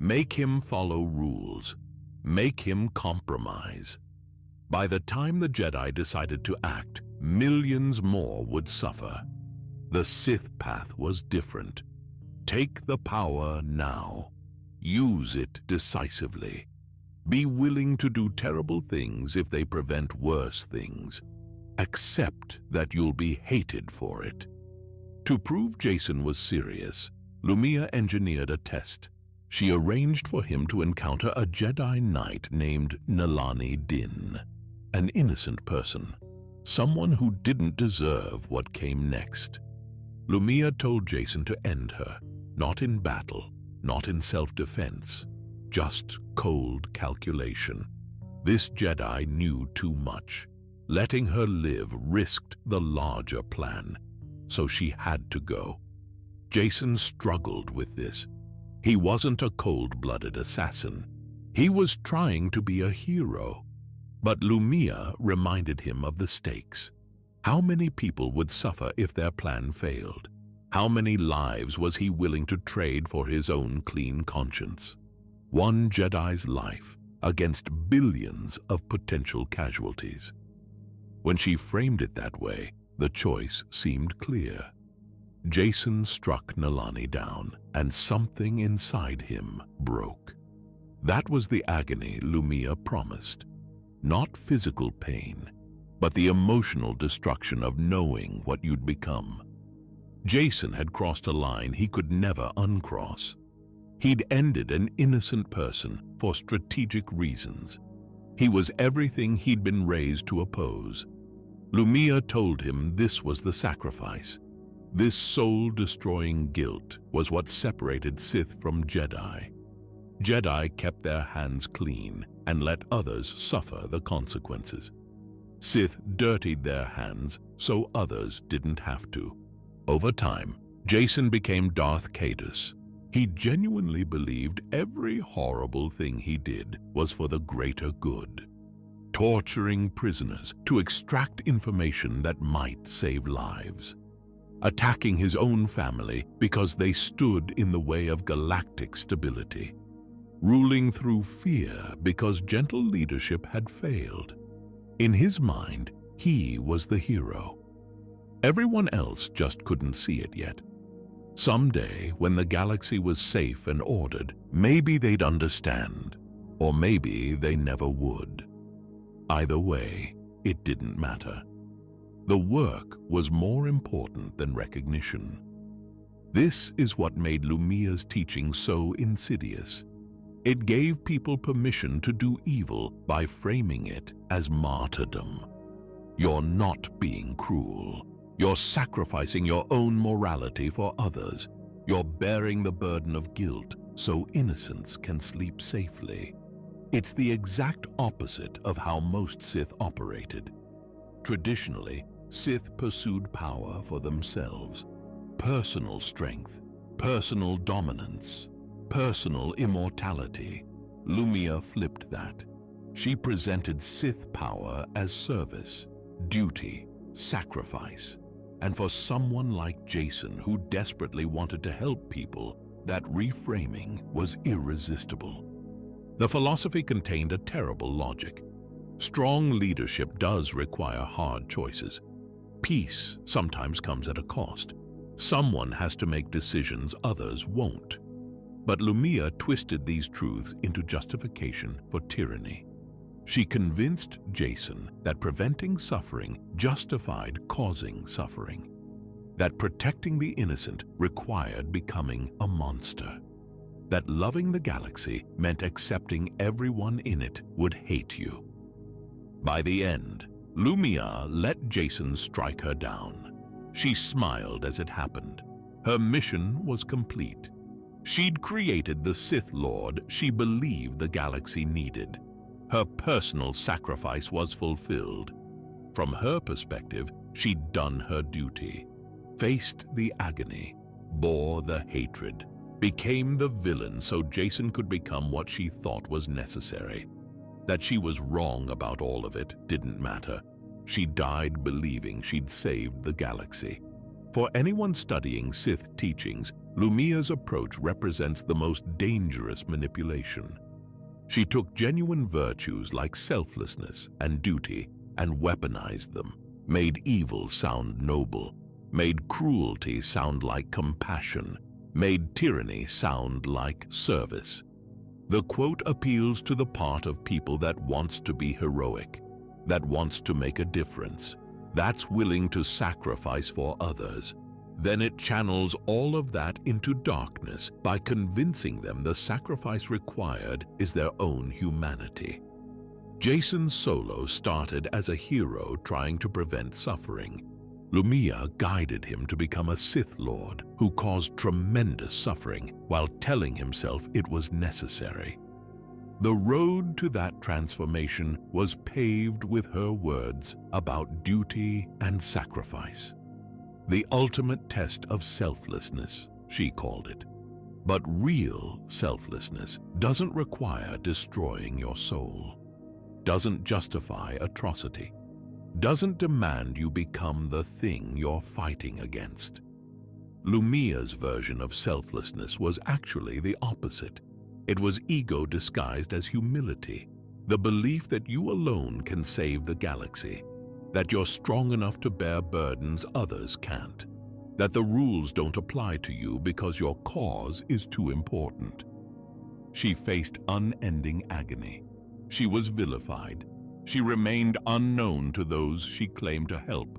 make him follow rules, make him compromise. By the time the Jedi decided to act, millions more would suffer. The Sith path was different. Take the power now. Use it decisively. Be willing to do terrible things if they prevent worse things. Accept that you'll be hated for it. To prove Jacen was serious, Lumiya engineered a test. She arranged for him to encounter a Jedi Knight named Nalani Din, an innocent person, someone who didn't deserve what came next. Lumiya told Jacen to end her, not in battle, not in self-defense, just cold calculation. This Jedi knew too much. Letting her live risked the larger plan, so she had to go. Jason struggled with this. He wasn't a cold-blooded assassin. He was trying to be a hero. But Lumiya reminded him of the stakes. How many people would suffer if their plan failed? How many lives was he willing to trade for his own clean conscience? One Jedi's life against billions of potential casualties. When she framed it that way, the choice seemed clear. Jason struck Nalani down, and something inside him broke. That was the agony Lumiya promised. Not physical pain, but the emotional destruction of knowing what you'd become. Jason had crossed a line he could never uncross. He'd ended an innocent person for strategic reasons. He was everything he'd been raised to oppose. Lumiya told him this was the sacrifice. This soul-destroying guilt was what separated Sith from Jedi. Jedi kept their hands clean and let others suffer the consequences. Sith dirtied their hands so others didn't have to. Over time, Jason became Darth Caedus. He genuinely believed every horrible thing he did was for the greater good. Torturing prisoners to extract information that might save lives. Attacking his own family because they stood in the way of galactic stability. Ruling through fear because gentle leadership had failed. In his mind, he was the hero. Everyone else just couldn't see it yet. Someday, when the galaxy was safe and ordered, maybe they'd understand, or maybe they never would. Either way, it didn't matter. The work was more important than recognition. This is what made Lumiya's teaching so insidious. It gave people permission to do evil by framing it as martyrdom. You're not being cruel. You're sacrificing your own morality for others. You're bearing the burden of guilt so innocence can sleep safely. It's the exact opposite of how most Sith operated. Traditionally, Sith pursued power for themselves. Personal strength, personal dominance, personal immortality. Lumiya flipped that. She presented Sith power as service, duty, sacrifice. And for someone like Jason, who desperately wanted to help people, that reframing was irresistible. The philosophy contained a terrible logic. Strong leadership does require hard choices. Peace sometimes comes at a cost. Someone has to make decisions others won't. But Lumiya twisted these truths into justification for tyranny. She convinced Jason that preventing suffering justified causing suffering. That protecting the innocent required becoming a monster. That loving the galaxy meant accepting everyone in it would hate you. By the end, Lumiya let Jason strike her down. She smiled as it happened. Her mission was complete. She'd created the Sith Lord she believed the galaxy needed. Her personal sacrifice was fulfilled. From her perspective, she'd done her duty, faced the agony, bore the hatred, became the villain so Jason could become what she thought was necessary. That she was wrong about all of it didn't matter. She died believing she'd saved the galaxy. For anyone studying Sith teachings, Lumiya's approach represents the most dangerous manipulation. She took genuine virtues like selflessness and duty and weaponized them, made evil sound noble, made cruelty sound like compassion, made tyranny sound like service. The quote appeals to the part of people that wants to be heroic, that wants to make a difference, that's willing to sacrifice for others. Then it channels all of that into darkness by convincing them the sacrifice required is their own humanity. Jason Solo started as a hero trying to prevent suffering. Lumiya guided him to become a Sith Lord who caused tremendous suffering while telling himself it was necessary. The road to that transformation was paved with her words about duty and sacrifice. The ultimate test of selflessness. she called it. But real selflessness doesn't require destroying your soul, doesn't justify atrocity, doesn't demand you become the thing you're fighting against. Lumiya's version of selflessness was actually the opposite. It was ego disguised as humility, the belief that you alone can save the galaxy, that you're strong enough to bear burdens others can't, that the rules don't apply to you because your cause is too important. She faced unending agony. She was vilified. She remained unknown to those she claimed to help.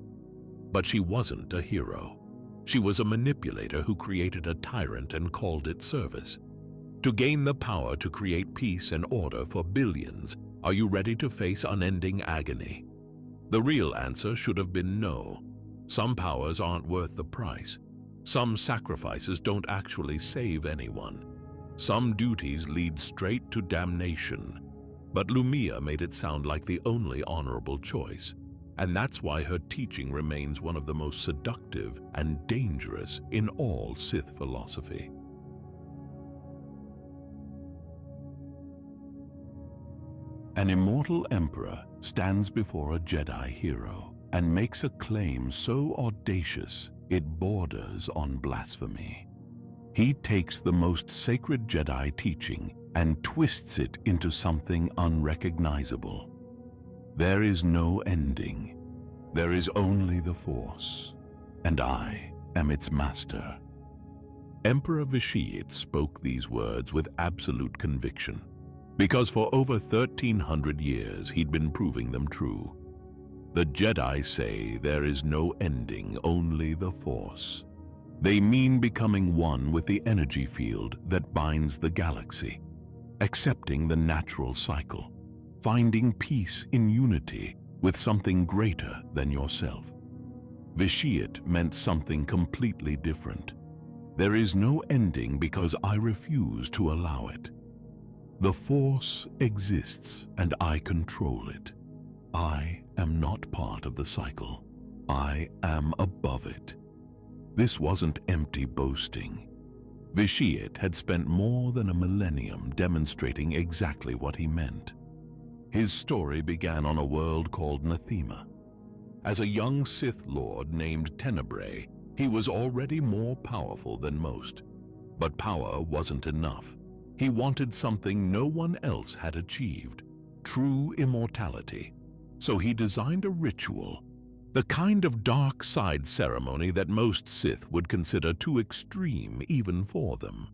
But she wasn't a hero. She was a manipulator who created a tyrant and called it service. To gain the power to create peace and order for billions, are you ready to face unending agony? The real answer should have been no. Some powers aren't worth the price. Some sacrifices don't actually save anyone. Some duties lead straight to damnation. But Lumiya made it sound like the only honorable choice, and that's why her teaching remains one of the most seductive and dangerous in all Sith philosophy. An immortal emperor stands before a Jedi hero and makes a claim so audacious it borders on blasphemy. He takes the most sacred Jedi teaching and twists it into something unrecognizable. There is no ending. There is only the Force, and I am its master. Emperor Vitiate spoke these words with absolute conviction, because for over 1,300 years he'd been proving them true. The Jedi say there is no ending, only the Force. They mean becoming one with the energy field that binds the galaxy, accepting the natural cycle, finding peace in unity with something greater than yourself. Vitiate meant something completely different. There is no ending because I refuse to allow it. The Force exists and I control it. I am not part of the cycle. I am above it. This wasn't empty boasting. Vitiate had spent more than a millennium demonstrating exactly what he meant. His story began on a world called Nathema. As a young Sith Lord named Tenebrae, he was already more powerful than most. But power wasn't enough. He wanted something no one else had achieved, true immortality. So he designed a ritual, the kind of dark side ceremony that most Sith would consider too extreme even for them.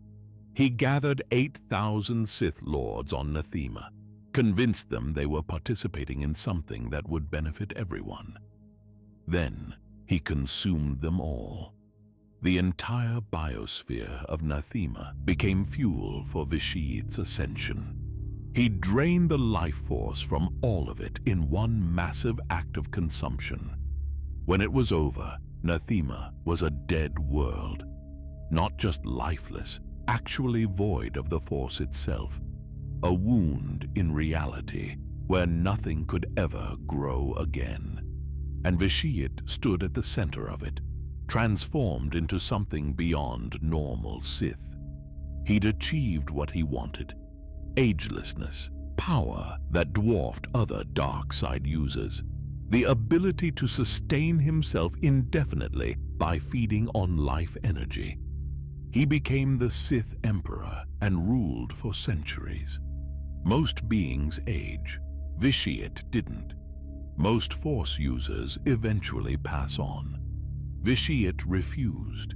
He gathered 8,000 Sith Lords on Nathema, convinced them they were participating in something that would benefit everyone. Then he consumed them all. The entire biosphere of Nathema became fuel for Vitiate's ascension. He drained the life force from all of it in one massive act of consumption. When it was over, Nathema was a dead world. Not just lifeless, actually void of the Force itself. A wound in reality where nothing could ever grow again. And Vitiate stood at the center of it, transformed into something beyond normal Sith. He'd achieved what he wanted. Agelessness, power that dwarfed other dark side users, the ability to sustain himself indefinitely by feeding on life energy. He became the Sith Emperor and ruled for centuries. Most beings age. Vitiate didn't. Most Force users eventually pass on. Vitiate refused.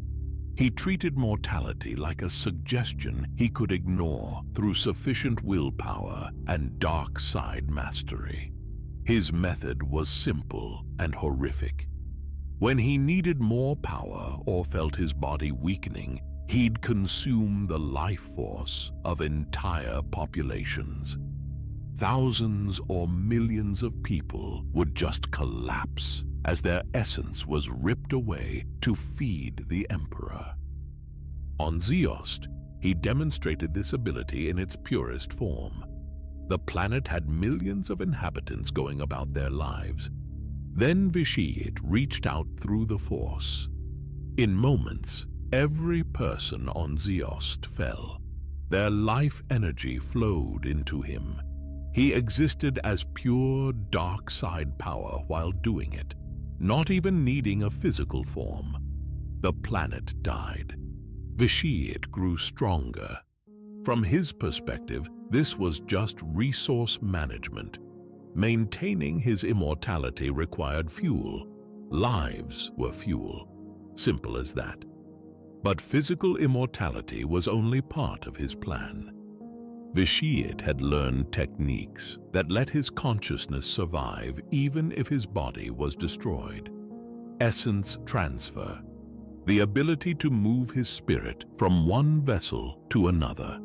He treated mortality like a suggestion he could ignore through sufficient willpower and dark side mastery. His method was simple and horrific. When he needed more power or felt his body weakening, he'd consume the life force of entire populations. Thousands or millions of people would just collapse as their essence was ripped away to feed the Emperor. On Ziost, he demonstrated this ability in its purest form. The planet had millions of inhabitants going about their lives. Then Vitiate reached out through the Force. In moments, Every person on Zeost fell. Their life energy flowed into him. He existed as pure dark side power while doing it, not even needing a physical form. The planet died. Vitiate grew stronger. From his perspective, this was just resource management. Maintaining his immortality required fuel. Lives were fuel. Simple as that. But physical immortality was only part of his plan. Vitiate had learned techniques that let his consciousness survive even if his body was destroyed. Essence transfer, the ability to move his spirit from one vessel to another.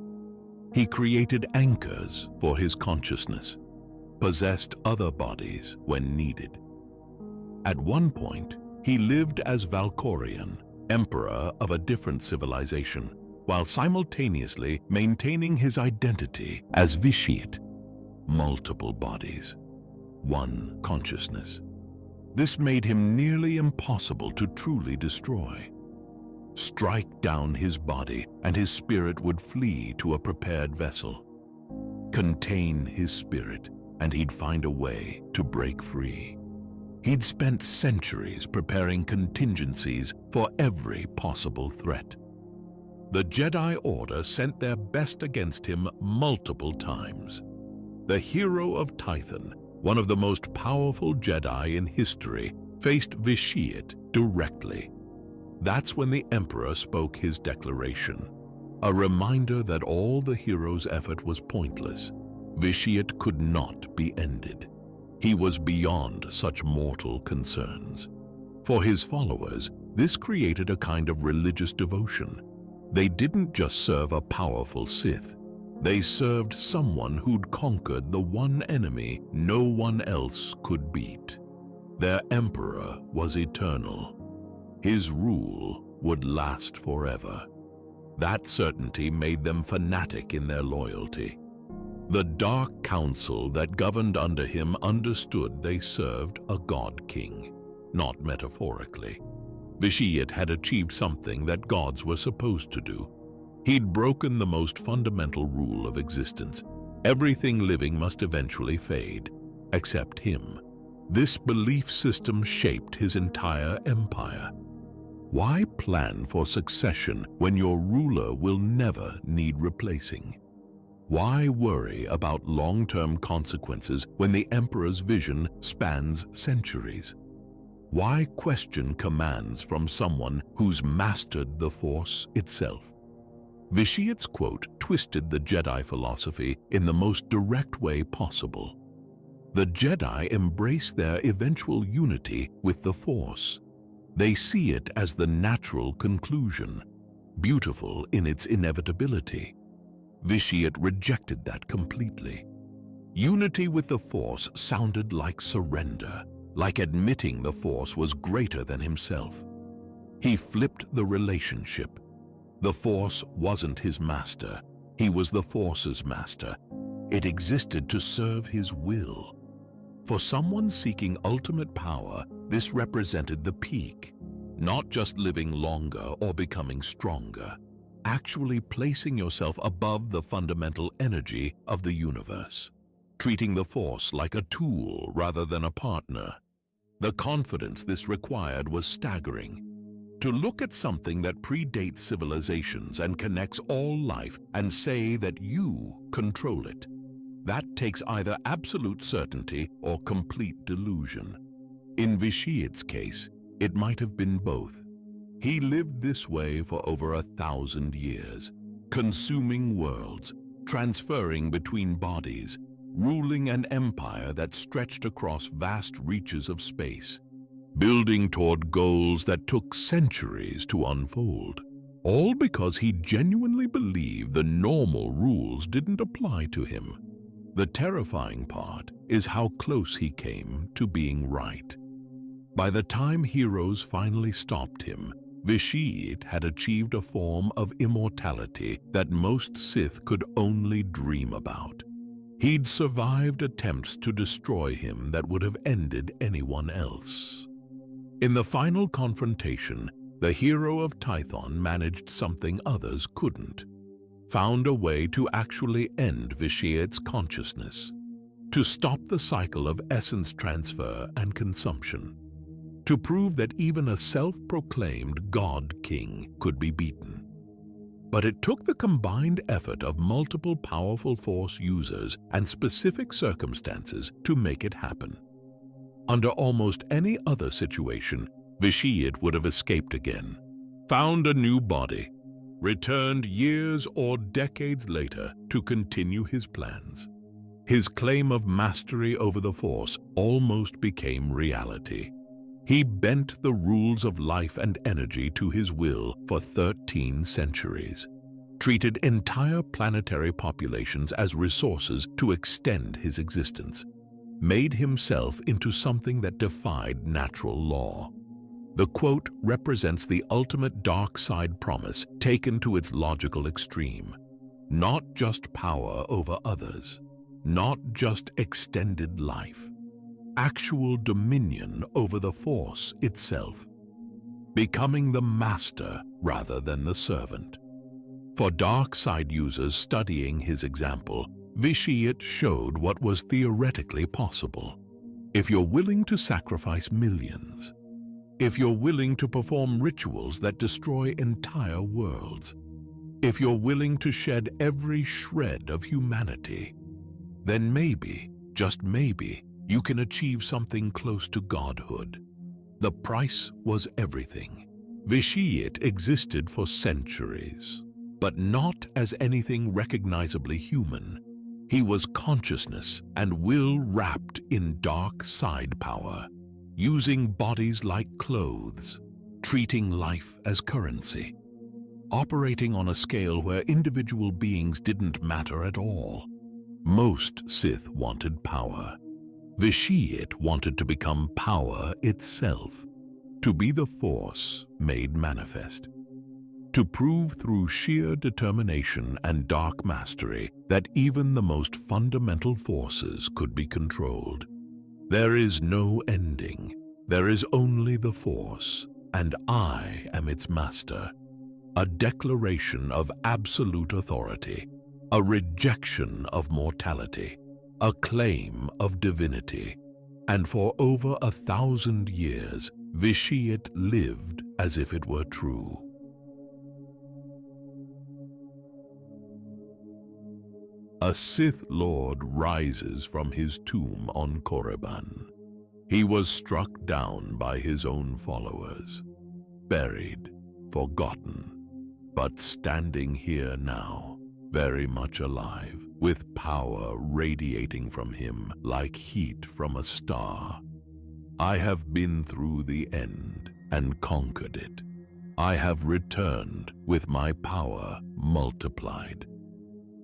He created anchors for his consciousness, possessed other bodies when needed. At one point, he lived as Valkorion, emperor of a different civilization, while simultaneously maintaining his identity as Vitiate. Multiple bodies, one consciousness. This made him nearly impossible to truly destroy. Strike down his body and his spirit would flee to a prepared vessel. Contain his spirit and he'd find a way to break free. He'd spent centuries preparing contingencies for every possible threat. The Jedi Order sent their best against him multiple times. The hero of Tython, one of the most powerful Jedi in history, faced Vitiate directly. That's when the Emperor spoke his declaration, a reminder that all the hero's effort was pointless. Vitiate could not be ended. He was beyond such mortal concerns. For his followers, this created a kind of religious devotion. They didn't just serve a powerful Sith. They served someone who'd conquered the one enemy no one else could beat. Their emperor was eternal. His rule would last forever. That certainty made them fanatic in their loyalty. The Dark Council that governed under him understood they served a God King, not metaphorically. Vitiate had achieved something that gods were supposed to do. He'd broken the most fundamental rule of existence. Everything living must eventually fade, except him. This belief system shaped his entire empire. Why plan for succession when your ruler will never need replacing? Why worry about long-term consequences when the Emperor's vision spans centuries? Why question commands from someone who's mastered the Force itself? Vitiate's quote twisted the Jedi philosophy in the most direct way possible. The Jedi embrace their eventual unity with the Force. They see it as the natural conclusion, beautiful in its inevitability. Vitiate rejected that completely. Unity with the Force sounded like surrender, like admitting the Force was greater than himself. He flipped the relationship. The Force wasn't his master. He was the Force's master. It existed to serve his will. For someone seeking ultimate power, this represented the peak, not just living longer or becoming stronger, actually placing yourself above the fundamental energy of the universe, treating the Force like a tool rather than a partner. The confidence this required was staggering. To look at something that predates civilizations and connects all life and say that you control it, that takes either absolute certainty or complete delusion. In Vitiate's case, it might have been both. He lived this way for over 1,000 years, consuming worlds, transferring between bodies, ruling an empire that stretched across vast reaches of space, building toward goals that took centuries to unfold, all because he genuinely believed the normal rules didn't apply to him. The terrifying part is how close he came to being right. By the time heroes finally stopped him, Vitiate had achieved a form of immortality that most Sith could only dream about. He'd survived attempts to destroy him that would have ended anyone else. In the final confrontation, The hero of Tython managed something others couldn't. Found a way to actually end Vitiate's consciousness. To stop the cycle of essence transfer and consumption. To prove that even a self-proclaimed God King could be beaten. But it took the combined effort of multiple powerful Force users and specific circumstances to make it happen. Under almost any other situation, Vitiate would have escaped again, found a new body, returned years or decades later to continue his plans. His claim of mastery over the Force almost became reality. He bent the rules of life and energy to his will for 13 centuries, treated entire planetary populations as resources to extend his existence, made himself into something that defied natural law. The quote represents the ultimate dark side promise taken to its logical extreme. Not just power over others, not just extended life, actual dominion over the Force itself, becoming the master rather than the servant. For dark side users studying his example, Vitiate showed what was theoretically possible. If you're willing to sacrifice millions, if you're willing to perform rituals that destroy entire worlds, if you're willing to shed every shred of humanity, then maybe, just maybe, you can achieve something close to godhood. The price was everything. Vitiate existed for centuries, but not as anything recognizably human. He was consciousness and will wrapped in dark side power, using bodies like clothes, treating life as currency, operating on a scale where individual beings didn't matter at all. Most Sith wanted power. Vitiate wanted to become power itself, to be the Force made manifest, to prove through sheer determination and dark mastery that even the most fundamental forces could be controlled. There is no ending. There is only the Force, and I am its master. A declaration of absolute authority, a rejection of mortality, a claim of divinity. And for over 1,000 years, Vitiate lived as if it were true. A Sith Lord rises from his tomb on Korriban. He was struck down by his own followers, buried, forgotten, but standing here now, very much alive, with power radiating from him like heat from a star. I have been through the end and conquered it. I have returned with my power multiplied.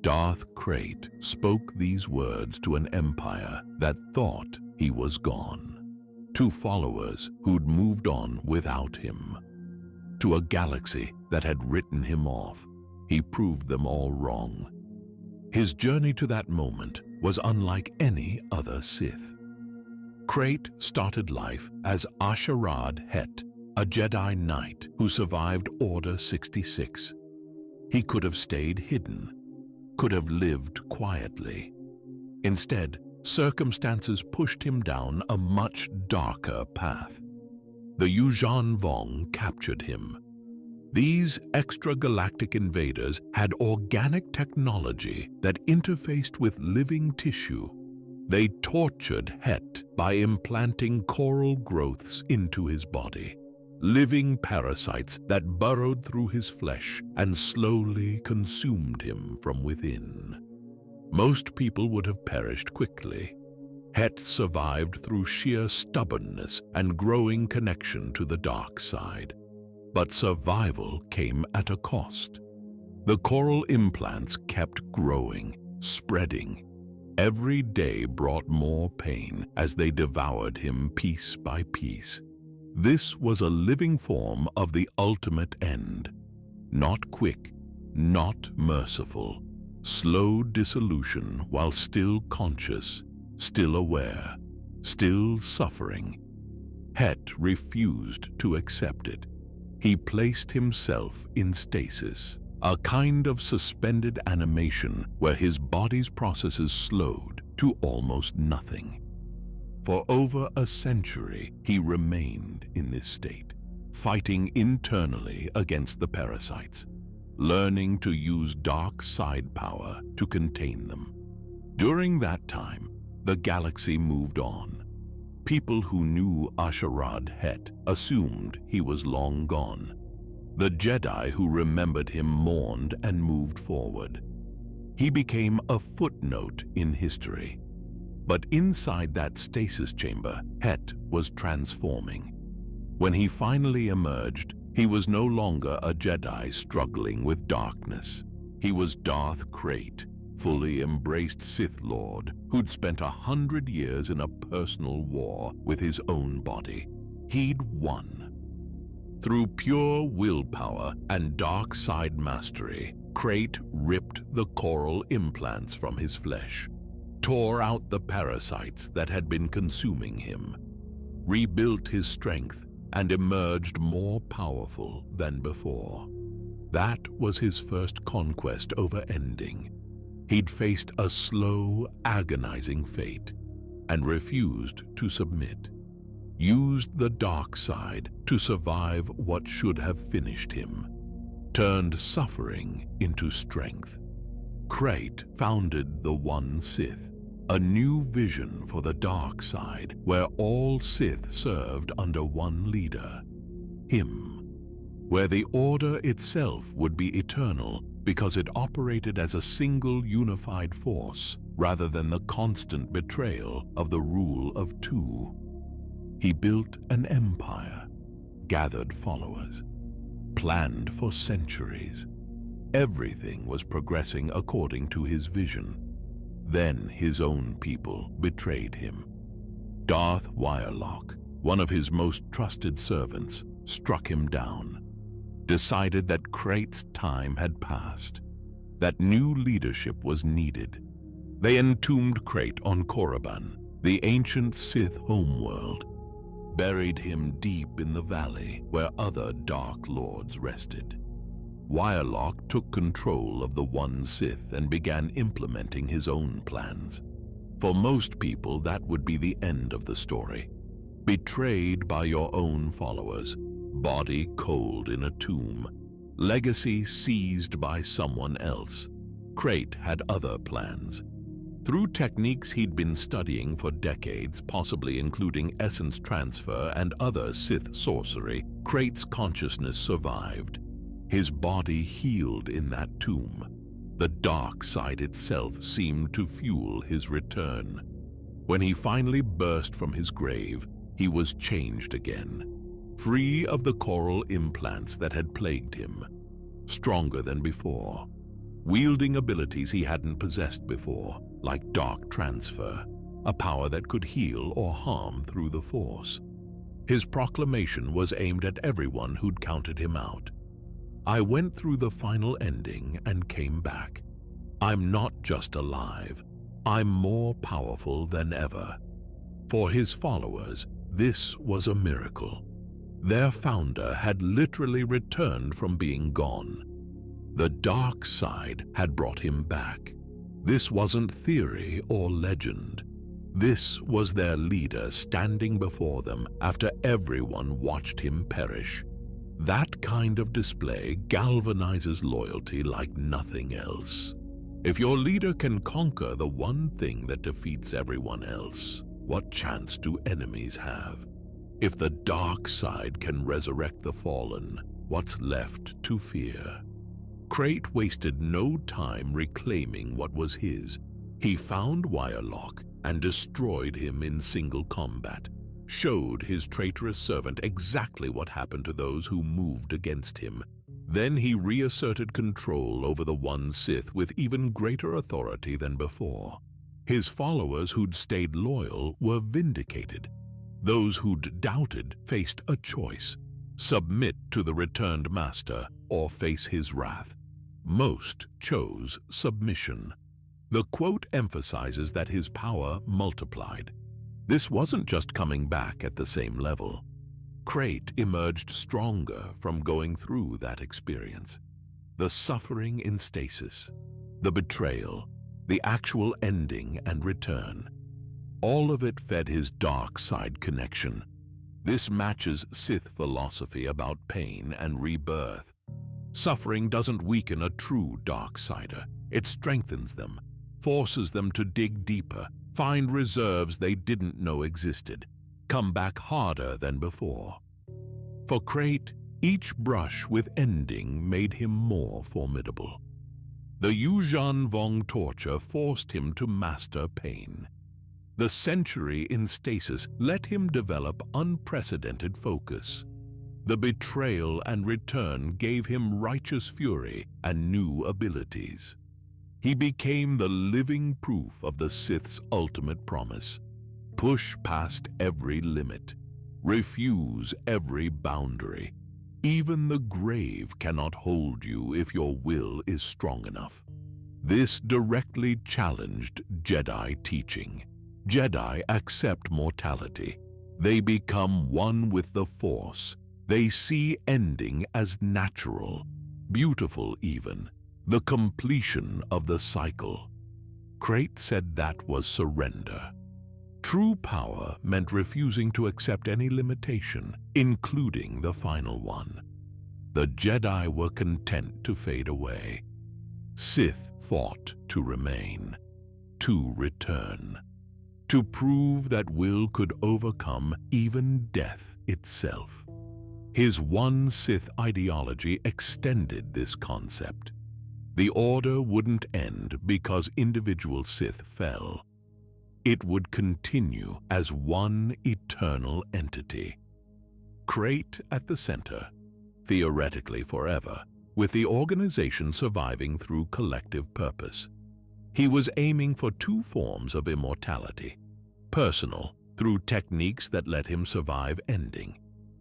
Darth Krayt spoke these words to an empire that thought he was gone, to followers who'd moved on without him, to a galaxy that had written him off. He proved them all wrong. His journey to that moment was unlike any other Sith. Krayt started life as Asharad Het, a Jedi Knight who survived Order 66. He could have stayed hidden, could have lived quietly. Instead, circumstances pushed him down a much darker path. The Yuuzhan Vong captured him. These extragalactic invaders had organic technology that interfaced with living tissue. They tortured Het by implanting coral growths into his body, living parasites that burrowed through his flesh and slowly consumed him from within. Most people would have perished quickly. Het survived through sheer stubbornness and growing connection to the dark side. But survival came at a cost. The coral implants kept growing, spreading. Every day brought more pain as they devoured him piece by piece. This was a living form of the ultimate end. Not quick, not merciful. Slow dissolution while still conscious, still aware, still suffering. Het refused to accept it. He placed himself in stasis, a kind of suspended animation where his body's processes slowed to almost nothing. For over a century, he remained in this state, fighting internally against the parasites, learning to use dark side power to contain them. During that time, the galaxy moved on. People who knew Asharad Het assumed he was long gone. The Jedi who remembered him mourned and moved forward. He became a footnote in history. But inside that stasis chamber, Het was transforming. When he finally emerged, he was no longer a Jedi struggling with darkness. He was Darth Krayt, fully embraced Sith Lord who'd spent 100 years in a personal war with his own body. He'd won. Through pure willpower and dark side mastery, Krayt ripped the coral implants from his flesh, tore out the parasites that had been consuming him, rebuilt his strength, and emerged more powerful than before. That was his first conquest over ending. He'd faced a slow, agonizing fate and refused to submit. Used the dark side to survive what should have finished him. Turned suffering into strength. Krayt founded the One Sith, a new vision for the dark side where all Sith served under one leader, him. Where the Order itself would be eternal because it operated as a single unified force rather than the constant betrayal of the rule of two. He built an empire, gathered followers, planned for centuries. Everything was progressing according to his vision. Then his own people betrayed him. Darth Wirelock, one of his most trusted servants, struck him down, decided that Krayt's time had passed, that new leadership was needed. They entombed Krayt on Korriban, the ancient Sith homeworld, buried him deep in the valley where other Dark Lords rested. Wirelock took control of the One Sith and began implementing his own plans. For most people, that would be the end of the story. Betrayed by your own followers, body cold in a tomb, legacy seized by someone else. Krayt had other plans. Through techniques he'd been studying for decades, possibly including essence transfer and other Sith sorcery, Krayt's consciousness survived. His body healed in that tomb. The dark side itself seemed to fuel his return. When he finally burst from his grave, he was changed again, free of the coral implants that had plagued him, stronger than before, wielding abilities he hadn't possessed before, like dark transfer, a power that could heal or harm through the Force. His proclamation was aimed at everyone who'd counted him out. I went through the final ending and came back. I'm not just alive, I'm more powerful than ever. For his followers, this was a miracle. Their founder had literally returned from being gone. The dark side had brought him back. This wasn't theory or legend. This was their leader standing before them after everyone watched him perish. That kind of display galvanizes loyalty like nothing else. If your leader can conquer the one thing that defeats everyone else, what chance do enemies have? If the dark side can resurrect the fallen, what's left to fear? Krayt wasted no time reclaiming what was his. He found Wirelock and destroyed him in single combat, showed his traitorous servant exactly what happened to those who moved against him. Then he reasserted control over the One Sith with even greater authority than before. His followers who'd stayed loyal were vindicated. Those who'd doubted faced a choice: submit to the returned master or face his wrath. Most chose submission. The quote emphasizes that his power multiplied. This wasn't just coming back at the same level. Krayt emerged stronger from going through that experience. The suffering in stasis, the betrayal, the actual ending and return. All of it fed his dark side connection. This matches Sith philosophy about pain and rebirth. Suffering doesn't weaken a true darksider. It strengthens them, forces them to dig deeper, find reserves they didn't know existed, come back harder than before. For Krayt, each brush with ending made him more formidable. The Yuuzhan Vong torture forced him to master pain. The century in stasis let him develop unprecedented focus. The betrayal and return gave him righteous fury and new abilities. He became the living proof of the Sith's ultimate promise. Push past every limit. Refuse every boundary. Even the grave cannot hold you if your will is strong enough. This directly challenged Jedi teaching. Jedi accept mortality. They become one with the Force. They see ending as natural, beautiful even, the completion of the cycle. Krayt said that was surrender. True power meant refusing to accept any limitation, including the final one. The Jedi were content to fade away. Sith fought to remain, to return, to prove that will could overcome even death itself. His one Sith ideology extended this concept. The Order wouldn't end because individual Sith fell. It would continue as one eternal entity. Krayt at the center, theoretically forever, with the organization surviving through collective purpose. He was aiming for two forms of immortality: personal, through techniques that let him survive ending,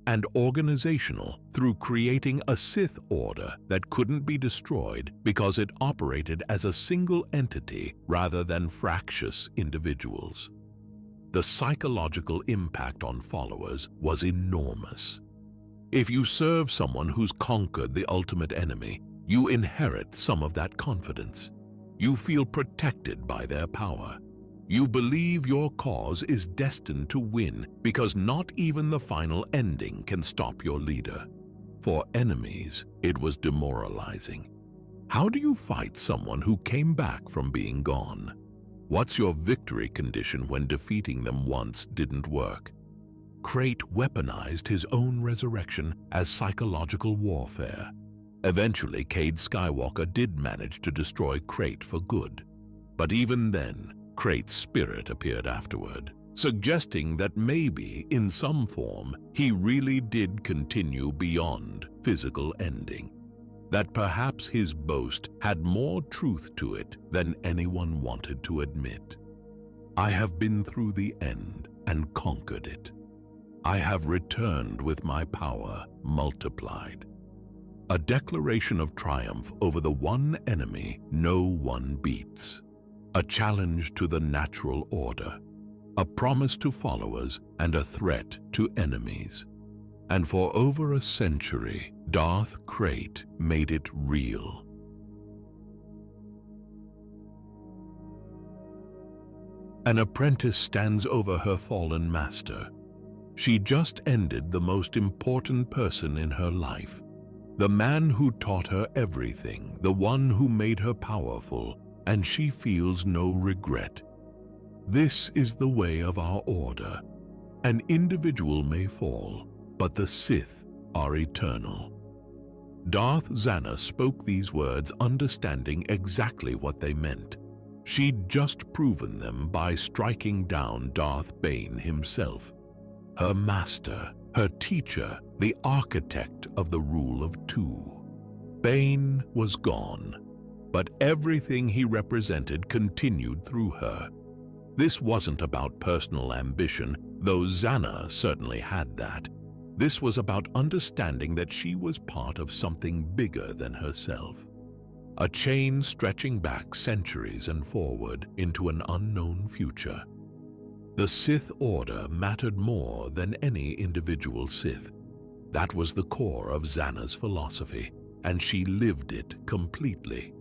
and organizational, through creating a Sith order that couldn't be destroyed because it operated as a single entity rather than fractious individuals. The psychological impact on followers was enormous. If you serve someone who's conquered the ultimate enemy, you inherit some of that confidence. You feel protected by their power. You believe your cause is destined to win because not even the final ending can stop your leader. For enemies, it was demoralizing. How do you fight someone who came back from being gone? What's your victory condition when defeating them once didn't work? Krayt weaponized his own resurrection as psychological warfare. Eventually, Cade Skywalker did manage to destroy Krayt for good. But even then, Krayt's spirit appeared afterward, suggesting that maybe, in some form, he really did continue beyond physical ending. That perhaps his boast had more truth to it than anyone wanted to admit. I have been through the end and conquered it. I have returned with my power multiplied. A declaration of triumph over the one enemy no one beats. A challenge to the natural order, a promise to followers and a threat to enemies. And for over a century, Darth Krayt made it real. An apprentice stands over her fallen master. She just ended the most important person in her life. The man who taught her everything, the one who made her powerful, and she feels no regret. This is the way of our order. An individual may fall, but the Sith are eternal. Darth Zannah spoke these words understanding exactly what they meant. She'd just proven them by striking down Darth Bane himself. Her master, her teacher, the architect of the rule of two. Bane was gone, but everything he represented continued through her. This wasn't about personal ambition, though Zannah certainly had that. This was about understanding that she was part of something bigger than herself. A chain stretching back centuries and forward into an unknown future. The Sith Order mattered more than any individual Sith. That was the core of Zannah's philosophy, and she lived it completely.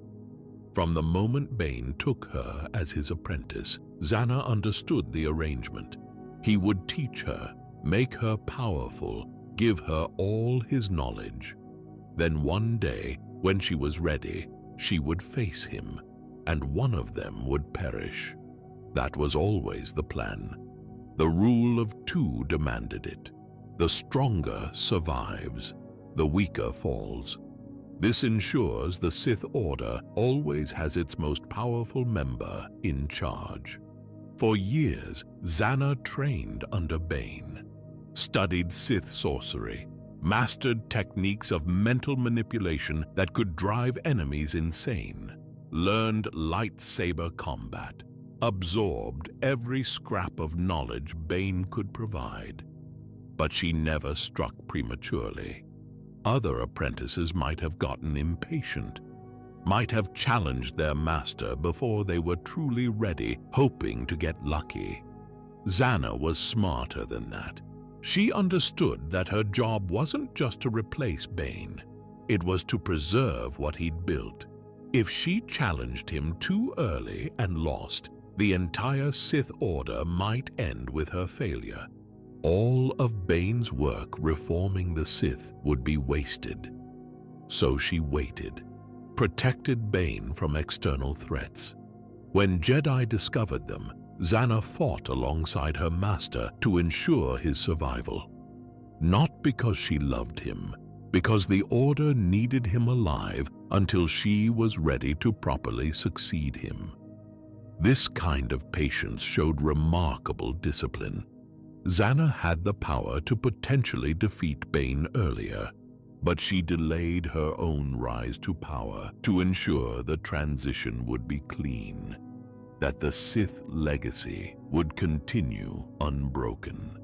From the moment Bane took her as his apprentice, Zannah understood the arrangement. He would teach her, make her powerful, give her all his knowledge. Then one day, when she was ready, she would face him, and one of them would perish. That was always the plan. The rule of two demanded it. The stronger survives, the weaker falls. This ensures the Sith Order always has its most powerful member in charge. For years, Zannah trained under Bane, studied Sith sorcery, mastered techniques of mental manipulation that could drive enemies insane, learned lightsaber combat, absorbed every scrap of knowledge Bane could provide. But she never struck prematurely. Other apprentices might have gotten impatient, might have challenged their master before they were truly ready, hoping to get lucky. Zannah was smarter than that. She understood that her job wasn't just to replace Bane, it was to preserve what he'd built. If she challenged him too early and lost, the entire Sith Order might end with her failure. All of Bane's work reforming the Sith would be wasted. So she waited, protected Bane from external threats. When Jedi discovered them, Zannah fought alongside her master to ensure his survival. Not because she loved him, because the Order needed him alive until she was ready to properly succeed him. This kind of patience showed remarkable discipline. Zannah had the power to potentially defeat Bane earlier, but she delayed her own rise to power to ensure the transition would be clean, that the Sith legacy would continue unbroken.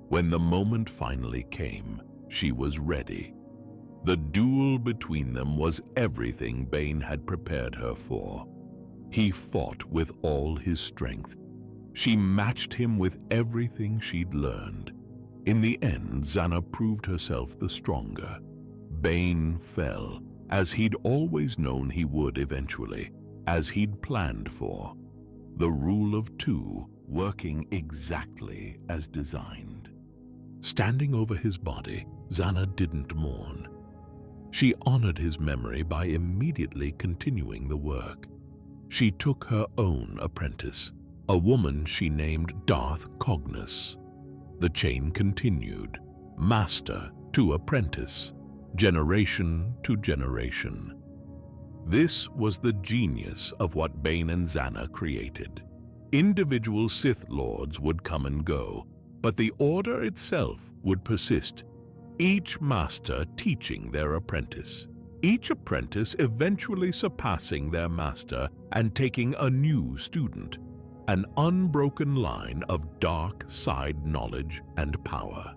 When the moment finally came, she was ready. The duel between them was everything Bane had prepared her for. He fought with all his strength. She matched him with everything she'd learned. In the end, Zannah proved herself the stronger. Bane fell, as he'd always known he would eventually, as he'd planned for. The rule of two working exactly as designed. Standing over his body, Zannah didn't mourn. She honored his memory by immediately continuing the work. She took her own apprentice, a woman she named Darth Cognos. The chain continued, master to apprentice, generation to generation. This was the genius of what Bane and Zannah created. Individual Sith Lords would come and go, but the Order itself would persist, each master teaching their apprentice, each apprentice eventually surpassing their master and taking a new student. An unbroken line of dark side knowledge and power.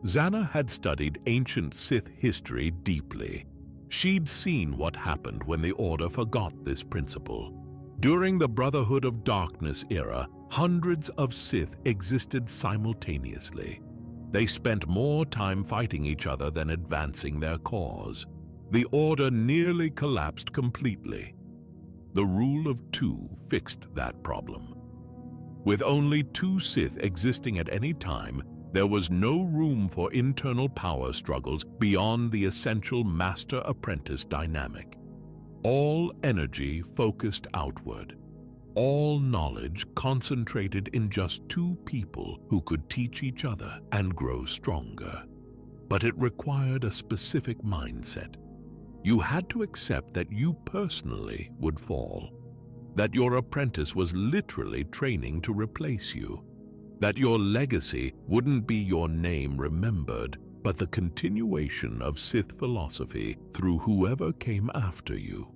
Zannah had studied ancient Sith history deeply. She'd seen what happened when the Order forgot this principle. During the Brotherhood of Darkness era, hundreds of Sith existed simultaneously. They spent more time fighting each other than advancing their cause. The Order nearly collapsed completely. The rule of two fixed that problem. With only two Sith existing at any time, there was no room for internal power struggles beyond the essential master-apprentice dynamic. All energy focused outward. All knowledge concentrated in just two people who could teach each other and grow stronger. But it required a specific mindset. You had to accept that you personally would fall. That your apprentice was literally training to replace you. That your legacy wouldn't be your name remembered, but the continuation of Sith philosophy through whoever came after you.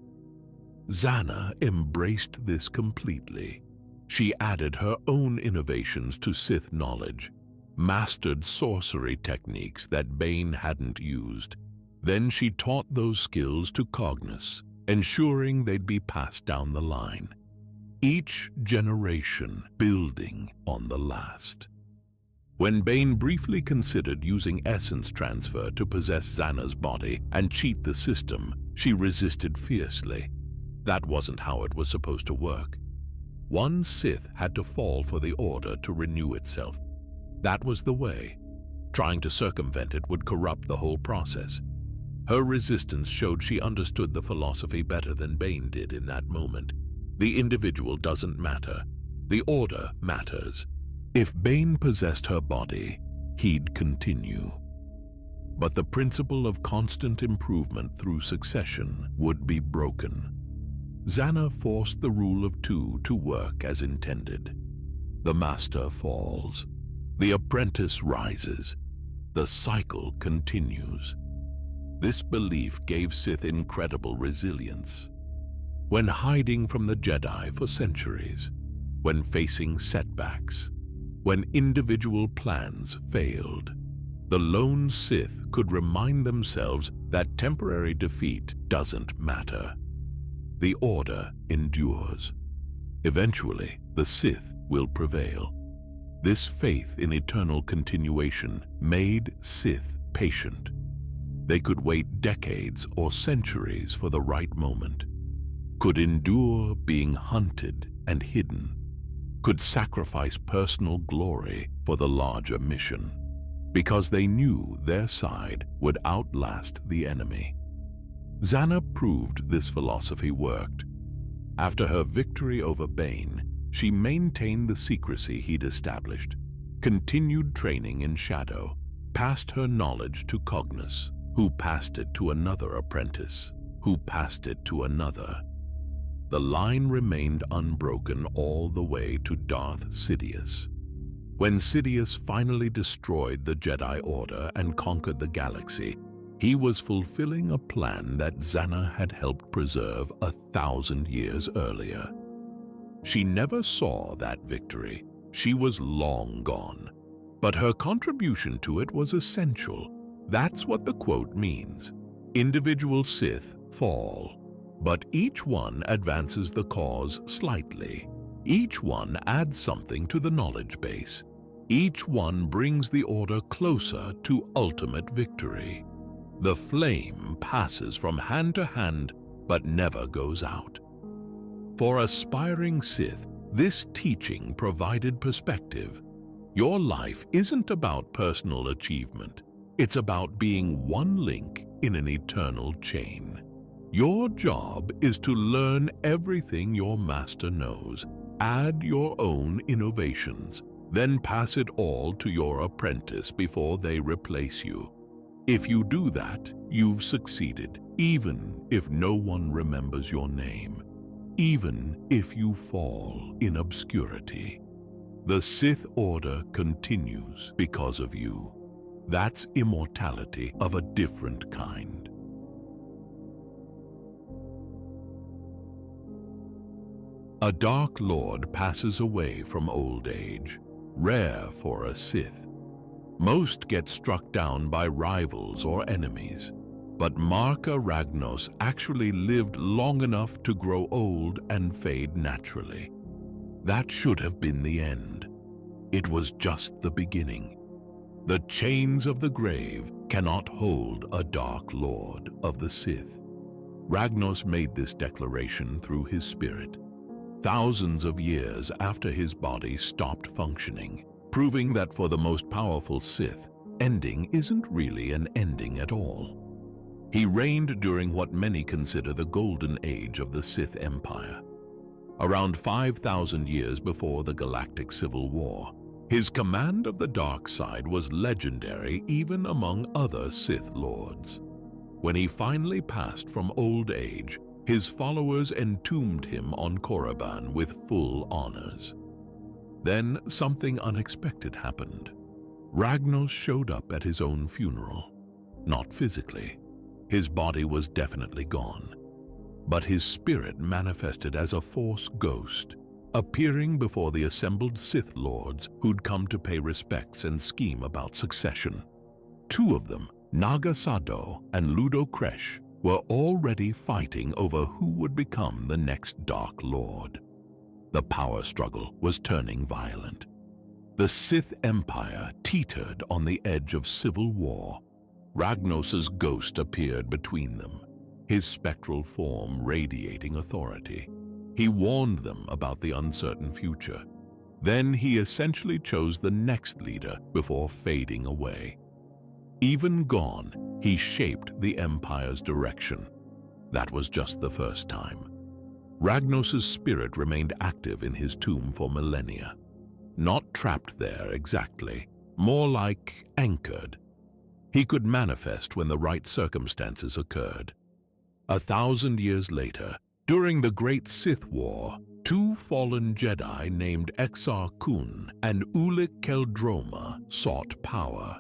Zannah embraced this completely. She added her own innovations to Sith knowledge, mastered sorcery techniques that Bane hadn't used. Then she taught those skills to Cognos, ensuring they'd be passed down the line, each generation building on the last. When Bane briefly considered using essence transfer to possess Zannah's body and cheat the system, she resisted fiercely. That wasn't how it was supposed to work. One Sith had to fall for the Order to renew itself. That was the way. Trying to circumvent it would corrupt the whole process. Her resistance showed she understood the philosophy better than Bane did in that moment. The individual doesn't matter. The Order matters. If Bane possessed her body, he'd continue. But the principle of constant improvement through succession would be broken. Zannah forced the rule of two to work as intended. The master falls. The apprentice rises. The cycle continues. This belief gave Sith incredible resilience. When hiding from the Jedi for centuries, when facing setbacks, when individual plans failed, the lone Sith could remind themselves that temporary defeat doesn't matter. The Order endures. Eventually, the Sith will prevail. This faith in eternal continuation made Sith patient. They could wait decades or centuries for the right moment, could endure being hunted and hidden, could sacrifice personal glory for the larger mission, because they knew their side would outlast the enemy. Zannah proved this philosophy worked. After her victory over Bane, she maintained the secrecy he'd established, continued training in shadow, passed her knowledge to Cognos, who passed it to another apprentice, who passed it to another. The line remained unbroken all the way to Darth Sidious. When Sidious finally destroyed the Jedi Order and conquered the galaxy, he was fulfilling a plan that Zannah had helped preserve 1,000 years earlier. She never saw that victory. She was long gone. But her contribution to it was essential. That's what the quote means. Individual Sith fall, but each one advances the cause slightly. Each one adds something to the knowledge base. Each one brings the Order closer to ultimate victory. The flame passes from hand to hand, but never goes out. For aspiring Sith, this teaching provided perspective. Your life isn't about personal achievement. It's about being one link in an eternal chain. Your job is to learn everything your master knows, add your own innovations, then pass it all to your apprentice before they replace you. If you do that, you've succeeded, even if no one remembers your name, even if you fall in obscurity. The Sith Order continues because of you. That's immortality of a different kind. A Dark Lord passes away from old age, rare for a Sith. Most get struck down by rivals or enemies, but Marko Ragnos actually lived long enough to grow old and fade naturally. That should have been the end. It was just the beginning. The chains of the grave cannot hold a Dark Lord of the Sith. Ragnos made this declaration through his spirit, thousands of years after his body stopped functioning, proving that for the most powerful Sith, ending isn't really an ending at all. He reigned during what many consider the golden age of the Sith Empire. Around 5,000 years before the Galactic Civil War, his command of the dark side was legendary even among other Sith Lords. When he finally passed from old age, his followers entombed him on Korriban with full honors. Then something unexpected happened. Ragnos showed up at his own funeral. Not physically. His body was definitely gone. But his spirit manifested as a Force ghost, appearing before the assembled Sith Lords who'd come to pay respects and scheme about succession. Two of them, Naga Sadow and Ludo Kresh, were already fighting over who would become the next Dark Lord. The power struggle was turning violent. The Sith Empire teetered on the edge of civil war. Ragnos's ghost appeared between them, his spectral form radiating authority. He warned them about the uncertain future. Then he essentially chose the next leader before fading away. Even gone, he shaped the Empire's direction. That was just the first time. Ragnos's spirit remained active in his tomb for millennia. Not trapped there exactly, more like anchored. He could manifest when the right circumstances occurred. 1,000 years later, during the Great Sith War, two fallen Jedi named Exar Kun and Ulic Qel-Droma sought power.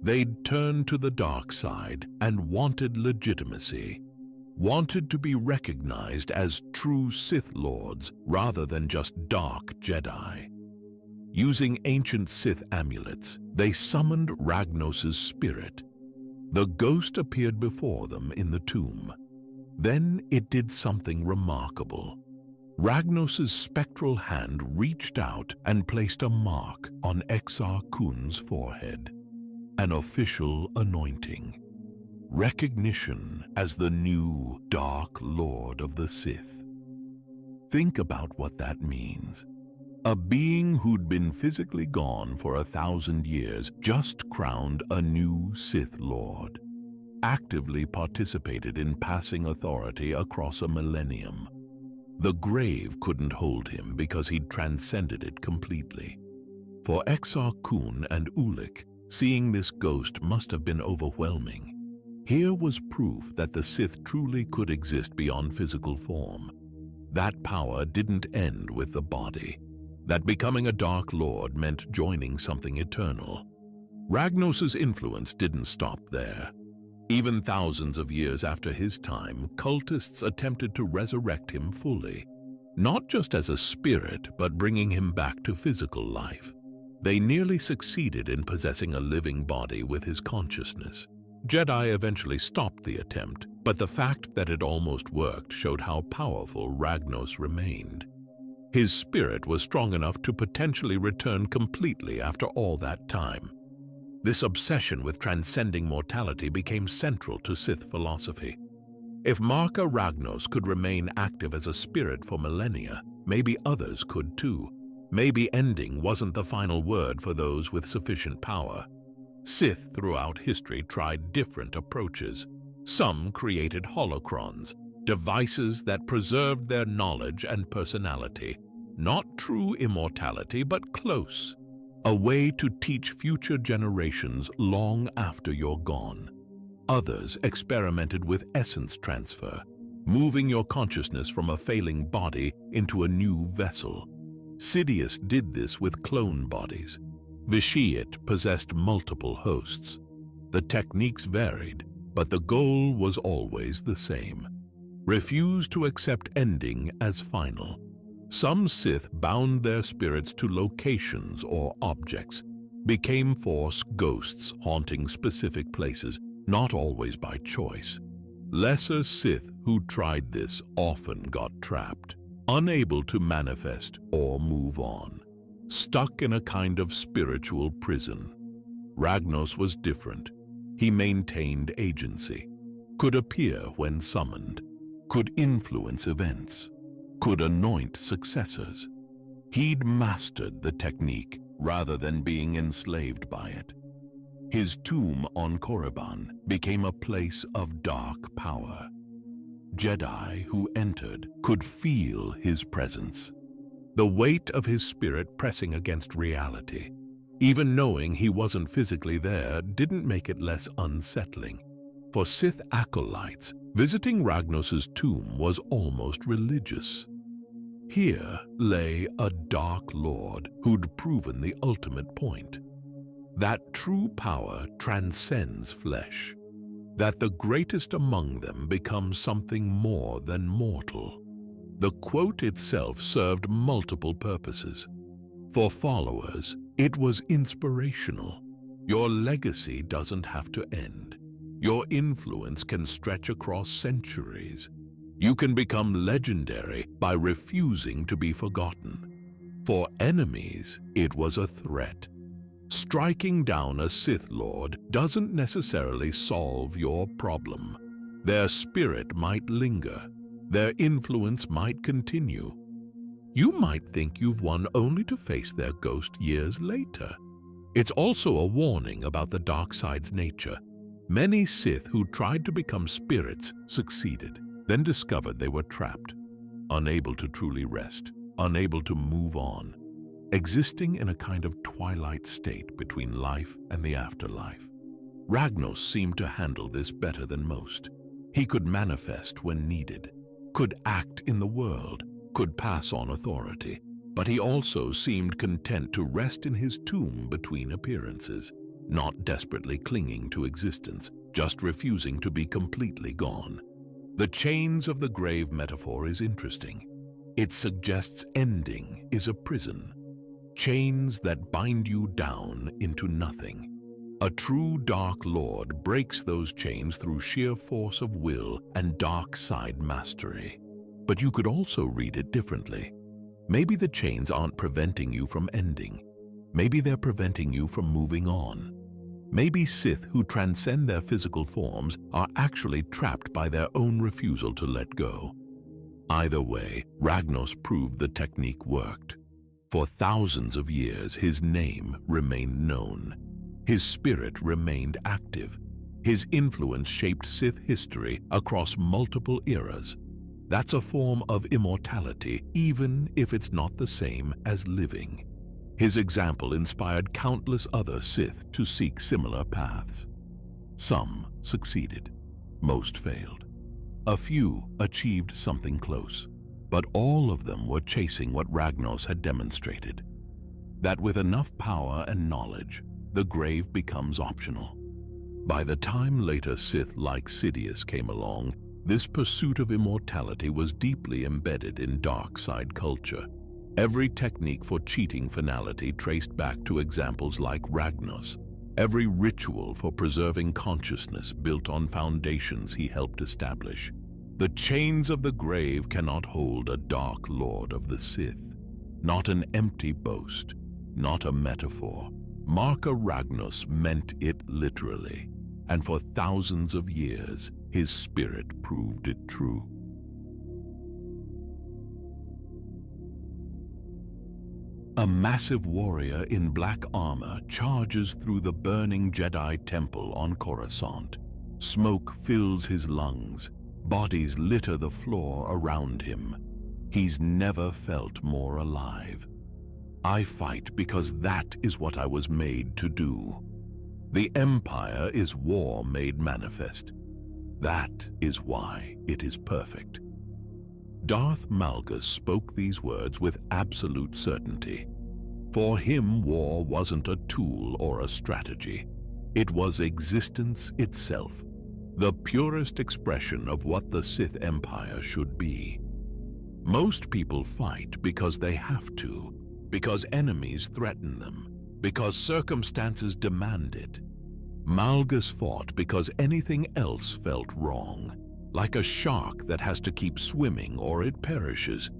They'd turned to the dark side and wanted legitimacy, wanted to be recognized as true Sith Lords rather than just dark Jedi. Using ancient Sith amulets, they summoned Ragnos's spirit. The ghost appeared before them in the tomb. Then it did something remarkable. Ragnos's spectral hand reached out and placed a mark on Exar Kun's forehead. An official anointing. Recognition as the new Dark Lord of the Sith. Think about what that means. A being who'd been physically gone for 1,000 years just crowned a new Sith Lord. Actively participated in passing authority across a millennium. The grave couldn't hold him because he'd transcended it completely. For Exar Kun and Ulic, seeing this ghost must have been overwhelming. Here was proof that the Sith truly could exist beyond physical form. That power didn't end with the body. That becoming a Dark Lord meant joining something eternal. Ragnos's influence didn't stop there. Even thousands of years after his time, cultists attempted to resurrect him fully. Not just as a spirit, but bringing him back to physical life. They nearly succeeded in possessing a living body with his consciousness. Jedi eventually stopped the attempt, but the fact that it almost worked showed how powerful Ragnos remained. His spirit was strong enough to potentially return completely after all that time. This obsession with transcending mortality became central to Sith philosophy. If Marko Ragnos could remain active as a spirit for millennia, maybe others could too. Maybe ending wasn't the final word for those with sufficient power. Sith throughout history tried different approaches. Some created holocrons, devices that preserved their knowledge and personality. Not true immortality, but close. A way to teach future generations long after you're gone. Others experimented with essence transfer, moving your consciousness from a failing body into a new vessel. Sidious did this with clone bodies. Vitiate possessed multiple hosts. The techniques varied, but the goal was always the same. Refuse to accept ending as final. Some Sith bound their spirits to locations or objects, became Force ghosts haunting specific places, not always by choice. Lesser Sith who tried this often got trapped, unable to manifest or move on, stuck in a kind of spiritual prison. Ragnos was different. He maintained agency, could appear when summoned, could influence events, could anoint successors. He'd mastered the technique rather than being enslaved by it. His tomb on Korriban became a place of dark power. Jedi who entered could feel his presence, the weight of his spirit pressing against reality. Even knowing he wasn't physically there didn't make it less unsettling. For Sith acolytes, visiting Ragnos's tomb was almost religious. Here lay a Dark Lord who'd proven the ultimate point. That true power transcends flesh. That the greatest among them becomes something more than mortal. The quote itself served multiple purposes. For followers, it was inspirational. Your legacy doesn't have to end. Your influence can stretch across centuries. You can become legendary by refusing to be forgotten. For enemies, it was a threat. Striking down a Sith Lord doesn't necessarily solve your problem. Their spirit might linger. Their influence might continue. You might think you've won only to face their ghost years later. It's also a warning about the dark side's nature. Many Sith who tried to become spirits succeeded, then discovered they were trapped, unable to truly rest, unable to move on, existing in a kind of twilight state between life and the afterlife. Ragnos seemed to handle this better than most. He could manifest when needed, could act in the world, could pass on authority, but he also seemed content to rest in his tomb between appearances, not desperately clinging to existence, just refusing to be completely gone. The chains of the grave metaphor is interesting. It suggests ending is a prison, chains that bind you down into nothing. A true Dark Lord breaks those chains through sheer force of will and dark side mastery. But you could also read it differently. Maybe the chains aren't preventing you from ending. Maybe they're preventing you from moving on. Maybe Sith who transcend their physical forms are actually trapped by their own refusal to let go. Either way, Ragnos proved the technique worked. For thousands of years, his name remained known. His spirit remained active. His influence shaped Sith history across multiple eras. That's a form of immortality, even if it's not the same as living. His example inspired countless other Sith to seek similar paths. Some succeeded, most failed. A few achieved something close, but all of them were chasing what Ragnos had demonstrated. That with enough power and knowledge, the grave becomes optional. By the time later Sith like Sidious came along, this pursuit of immortality was deeply embedded in dark side culture. Every technique for cheating finality traced back to examples like Ragnos. Every ritual for preserving consciousness built on foundations he helped establish. The chains of the grave cannot hold a Dark Lord of the Sith. Not an empty boast, not a metaphor. Marko Ragnos meant it literally, and for thousands of years, his spirit proved it true. A massive warrior in black armor charges through the burning Jedi temple on Coruscant. Smoke fills his lungs. Bodies litter the floor around him. He's never felt more alive. I fight because that is what I was made to do. The Empire is war made manifest. That is why it is perfect. Darth Malgus spoke these words with absolute certainty. For him, war wasn't a tool or a strategy. It was existence itself, the purest expression of what the Sith Empire should be. Most people fight because they have to, because enemies threaten them, because circumstances demand it. Malgus fought because anything else felt wrong, like a shark that has to keep swimming or it perishes.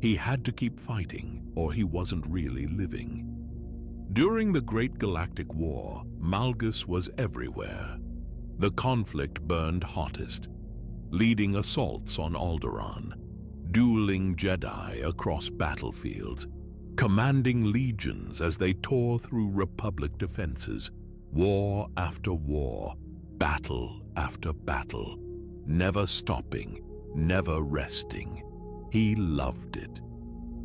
He had to keep fighting or he wasn't really living. During the Great Galactic War, Malgus was everywhere. The conflict burned hottest, leading assaults on Alderaan, dueling Jedi across battlefields, commanding legions as they tore through Republic defenses, war after war, battle after battle, never stopping, never resting. He loved it.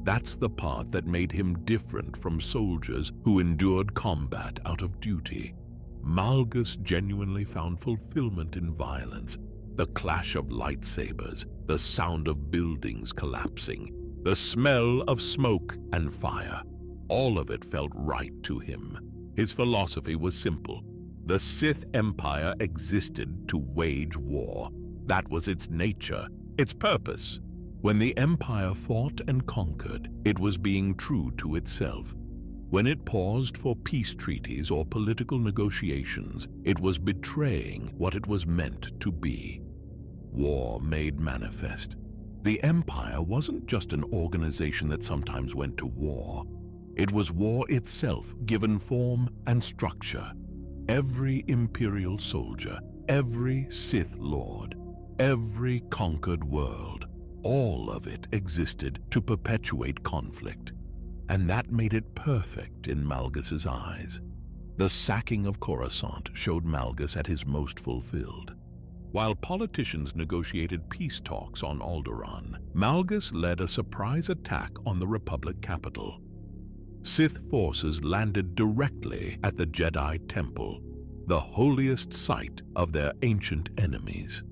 That's the part that made him different from soldiers who endured combat out of duty. Malgus genuinely found fulfillment in violence, the clash of lightsabers, the sound of buildings collapsing, the smell of smoke and fire. All of it felt right to him. His philosophy was simple. The Sith Empire existed to wage war. That was its nature, its purpose. When the Empire fought and conquered, it was being true to itself. When it paused for peace treaties or political negotiations, it was betraying what it was meant to be. War made manifest. The Empire wasn't just an organization that sometimes went to war. It was war itself, given form and structure. Every Imperial soldier, every Sith Lord, every conquered world, all of it existed to perpetuate conflict. And that made it perfect in Malgus's eyes. The sacking of Coruscant showed Malgus at his most fulfilled. While politicians negotiated peace talks on Alderaan, Malgus led a surprise attack on the Republic capital. Sith forces landed directly at the Jedi Temple, the holiest site of their ancient enemies.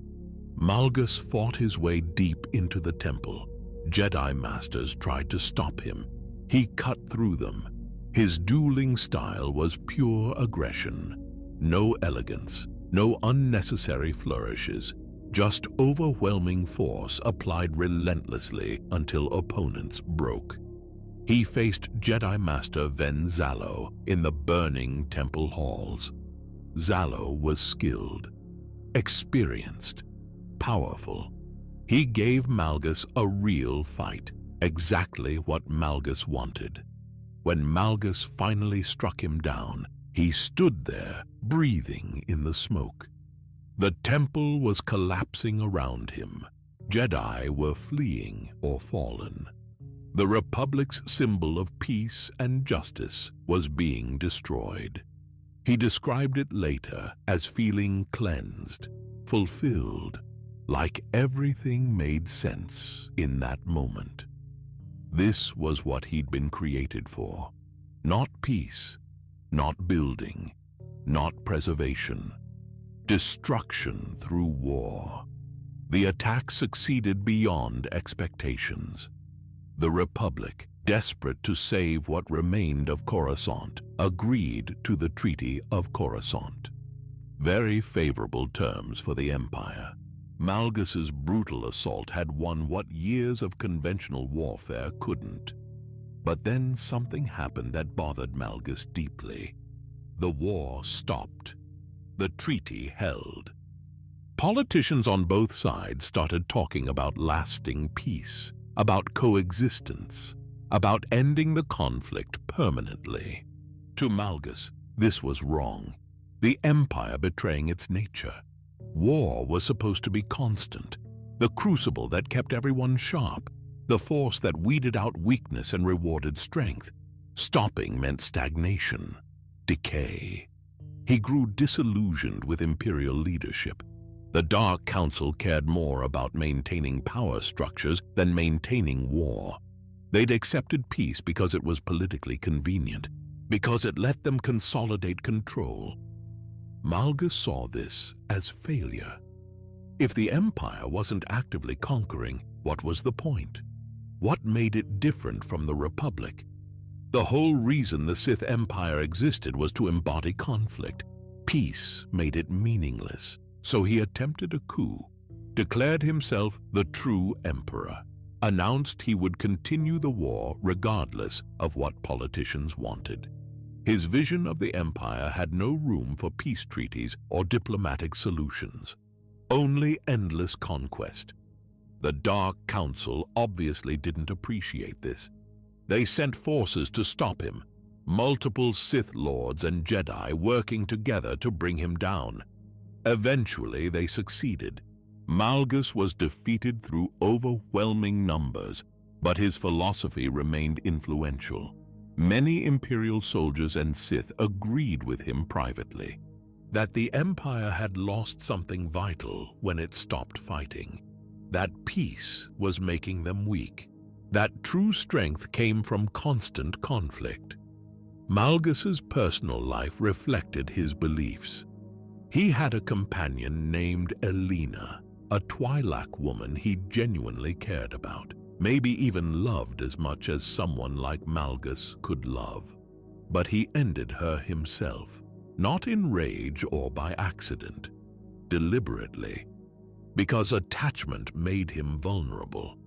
Malgus fought his way deep into the temple. Jedi Masters tried to stop him. He cut through them. His dueling style was pure aggression. No elegance, no unnecessary flourishes, just overwhelming force applied relentlessly until opponents broke. He faced Jedi Master Ven Zallo in the burning temple halls. Zallo was skilled, experienced, powerful. He gave Malgus a real fight, exactly what Malgus wanted. When Malgus finally struck him down, he stood there, breathing in the smoke. The temple was collapsing around him. Jedi were fleeing or fallen. The Republic's symbol of peace and justice was being destroyed. He described it later as feeling cleansed, fulfilled, like everything made sense in that moment. This was what he'd been created for. Not peace, not building, not preservation. Destruction through war. The attack succeeded beyond expectations. The Republic, desperate to save what remained of Coruscant, agreed to the Treaty of Coruscant. Very favorable terms for the Empire. Malgus's brutal assault had won what years of conventional warfare couldn't. But then something happened that bothered Malgus deeply. The war stopped. The treaty held. Politicians on both sides started talking about lasting peace, about coexistence, about ending the conflict permanently. To Malgus, this was wrong. The Empire betraying its nature. War was supposed to be constant, the crucible that kept everyone sharp, the force that weeded out weakness and rewarded strength. Stopping meant stagnation, decay. He grew disillusioned with Imperial leadership. The Dark Council cared more about maintaining power structures than maintaining war. They'd accepted peace because it was politically convenient, because it let them consolidate control. Malgus saw this as failure. If the Empire wasn't actively conquering, what was the point? What made it different from the Republic? The whole reason the Sith Empire existed was to embody conflict. Peace made it meaningless, so he attempted a coup, declared himself the true Emperor, announced he would continue the war regardless of what politicians wanted. His vision of the Empire had no room for peace treaties or diplomatic solutions, only endless conquest. The Dark Council obviously didn't appreciate this. They sent forces to stop him, multiple Sith Lords and Jedi working together to bring him down. Eventually, they succeeded. Malgus was defeated through overwhelming numbers, but his philosophy remained influential. Many Imperial soldiers and Sith agreed with him privately, that the Empire had lost something vital when it stopped fighting, that peace was making them weak, that true strength came from constant conflict. Malgus's personal life reflected his beliefs. He had a companion named Elena, a Twi'lek woman he genuinely cared about, maybe even loved as much as someone like Malgus could love. But he ended her himself, not in rage or by accident, deliberately, because attachment made him vulnerable.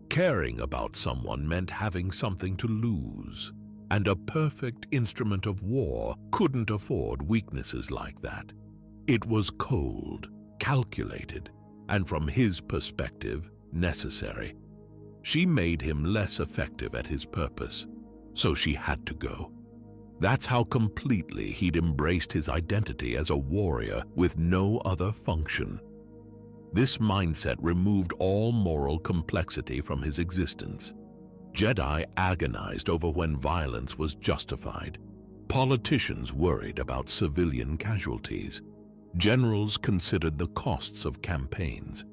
Caring about someone meant having something to lose, and a perfect instrument of war couldn't afford weaknesses like that. It was cold, calculated, and from his perspective, necessary. She made him less effective at his purpose, so she had to go. That's how completely he'd embraced his identity as a warrior with no other function. This mindset removed all moral complexity from his existence. Jedi agonized over when violence was justified. Politicians worried about civilian casualties. Generals considered the costs of campaigns.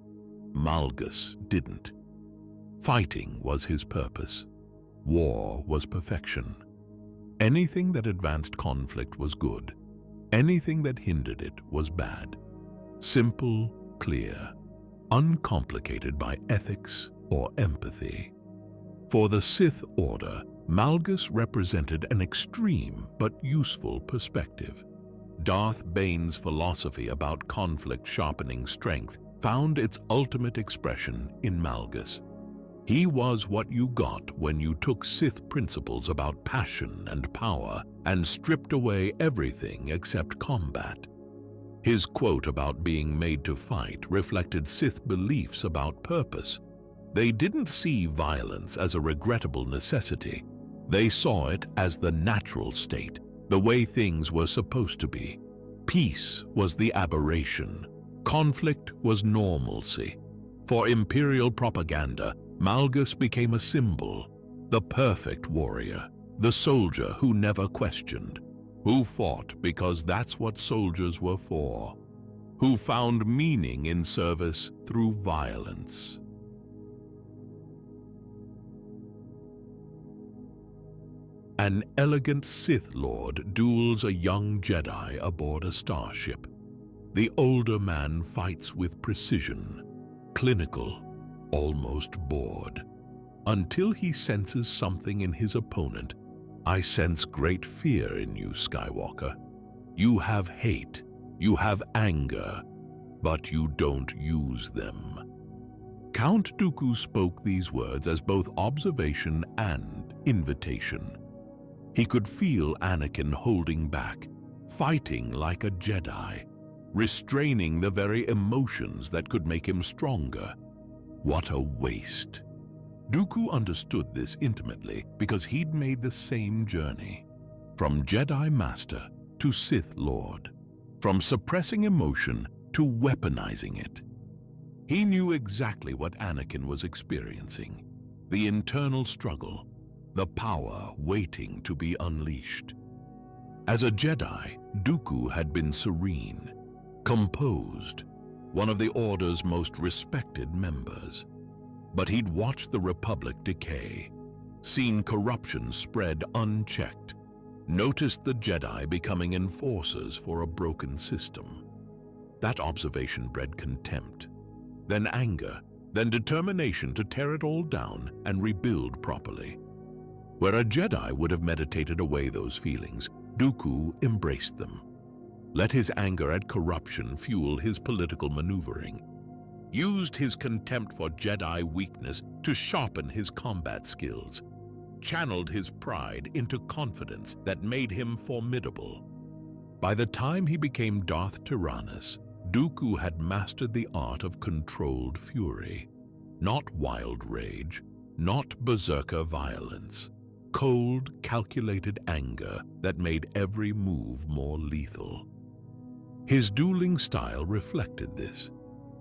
Malgus didn't. Fighting was his purpose. War was perfection. Anything that advanced conflict was good. Anything that hindered it was bad. Simple, clear, uncomplicated by ethics or empathy. For the Sith Order, Malgus represented an extreme but useful perspective. Darth Bane's philosophy about conflict sharpening strength found its ultimate expression in Malgus. He was what you got when you took Sith principles about passion and power and stripped away everything except combat. His quote about being made to fight reflected Sith beliefs about purpose. They didn't see violence as a regrettable necessity. They saw it as the natural state, the way things were supposed to be. Peace was the aberration. Conflict was normalcy. For Imperial propaganda, Malgus became a symbol, the perfect warrior, the soldier who never questioned, who fought because that's what soldiers were for, who found meaning in service through violence. An elegant Sith Lord duels a young Jedi aboard a starship. The older man fights with precision, clinical, almost bored, until he senses something in his opponent. I sense great fear in you, Skywalker. You have hate, you have anger, but you don't use them. Count Dooku spoke these words as both observation and invitation. He could feel Anakin holding back, fighting like a Jedi, restraining the very emotions that could make him stronger. What a waste. Dooku understood this intimately because he'd made the same journey. From Jedi Master to Sith Lord. From suppressing emotion to weaponizing it. He knew exactly what Anakin was experiencing. The internal struggle. The power waiting to be unleashed. As a Jedi, Dooku had been serene, composed, one of the Order's most respected members. But he'd watched the Republic decay, seen corruption spread unchecked, noticed the Jedi becoming enforcers for a broken system. That observation bred contempt, then anger, then determination to tear it all down and rebuild properly. Where a Jedi would have meditated away those feelings, Dooku embraced them. Let his anger at corruption fuel his political maneuvering. Used his contempt for Jedi weakness to sharpen his combat skills. Channeled his pride into confidence that made him formidable. By the time he became Darth Tyrannus, Dooku had mastered the art of controlled fury. Not wild rage, not berserker violence. Cold, calculated anger that made every move more lethal. His dueling style reflected this.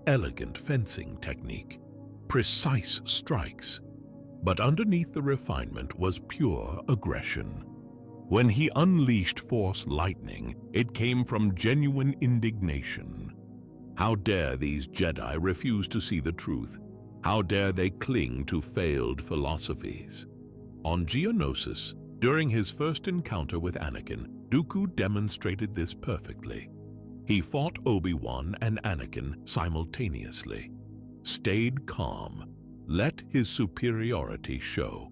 Elegant fencing technique, precise strikes. But underneath the refinement was pure aggression. When he unleashed Force lightning, it came from genuine indignation. How dare these Jedi refuse to see the truth? How dare they cling to failed philosophies? On Geonosis, during his first encounter with Anakin, Dooku demonstrated this perfectly. He fought Obi-Wan and Anakin simultaneously, stayed calm, let his superiority show.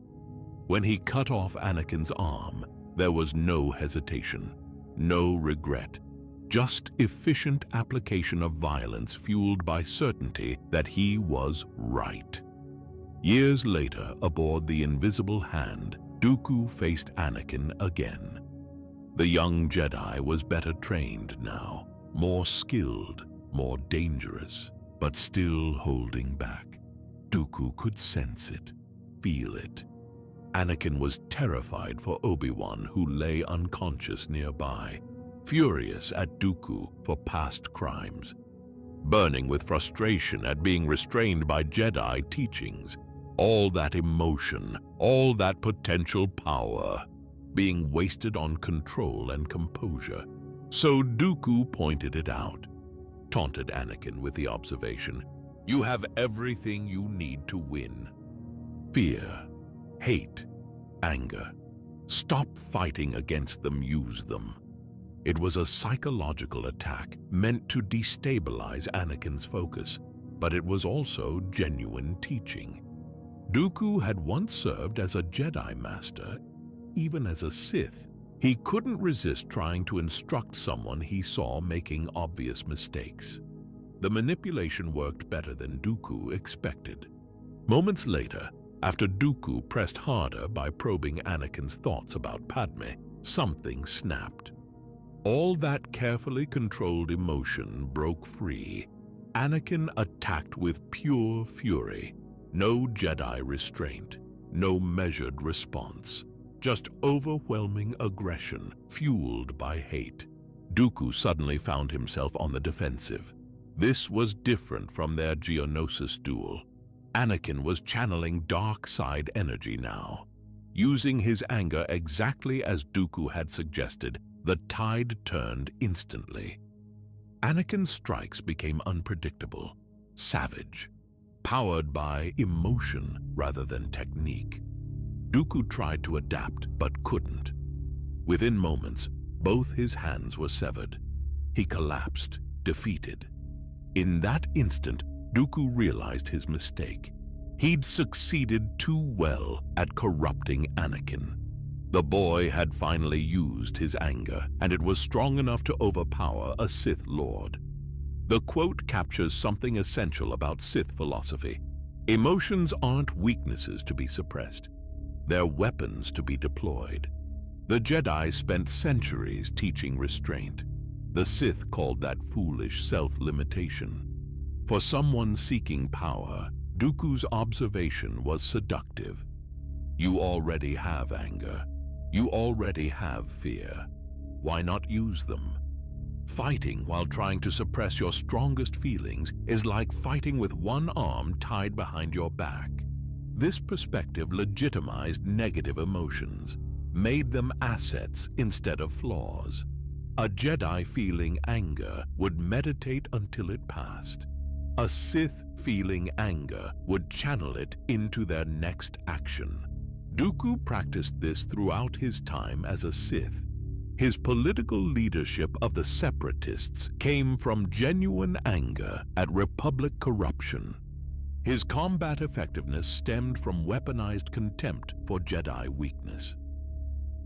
When he cut off Anakin's arm, there was no hesitation, no regret, just efficient application of violence fueled by certainty that he was right. Years later, aboard the Invisible Hand, Dooku faced Anakin again. The young Jedi was better trained now, more skilled, more dangerous, but still holding back. Dooku could sense it. feel it. Anakin was terrified for Obi-Wan, who lay unconscious nearby, furious at Dooku for past crimes, burning with frustration at being restrained by Jedi teachings. All that emotion, all that potential power, being wasted on control and composure. So Dooku pointed it out, taunted Anakin with the observation, "You have everything you need to win. Fear, hate, anger. Stop fighting against them, use them." It was a psychological attack meant to destabilize Anakin's focus, but it was also genuine teaching. Dooku had once served as a Jedi Master. Even as a Sith, he couldn't resist trying to instruct someone he saw making obvious mistakes. The manipulation worked better than Dooku expected. Moments later, after Dooku pressed harder by probing Anakin's thoughts about Padme, something snapped. All that carefully controlled emotion broke free. Anakin attacked with pure fury. No Jedi restraint, no measured response. Just overwhelming aggression fueled by hate. Dooku suddenly found himself on the defensive. This was different from their Geonosis duel. Anakin was channeling dark side energy now. Using his anger exactly as Dooku had suggested, the tide turned instantly. Anakin's strikes became unpredictable, savage, powered by emotion rather than technique. Dooku tried to adapt but couldn't. Within moments, both his hands were severed. He collapsed, defeated. In that instant, Dooku realized his mistake. He'd succeeded too well at corrupting Anakin. The boy had finally used his anger, and it was strong enough to overpower a Sith Lord. The quote captures something essential about Sith philosophy. Emotions aren't weaknesses to be suppressed. They're weapons to be deployed. The Jedi spent centuries teaching restraint. The Sith called that foolish self-limitation. For someone seeking power, Dooku's observation was seductive. You already have anger. You already have fear. Why not use them? Fighting while trying to suppress your strongest feelings is like fighting with one arm tied behind your back. This perspective legitimized negative emotions, made them assets instead of flaws. A Jedi feeling anger would meditate until it passed. A Sith feeling anger would channel it into their next action. Dooku practiced this throughout his time as a Sith. His political leadership of the Separatists came from genuine anger at Republic corruption. His combat effectiveness stemmed from weaponized contempt for Jedi weakness.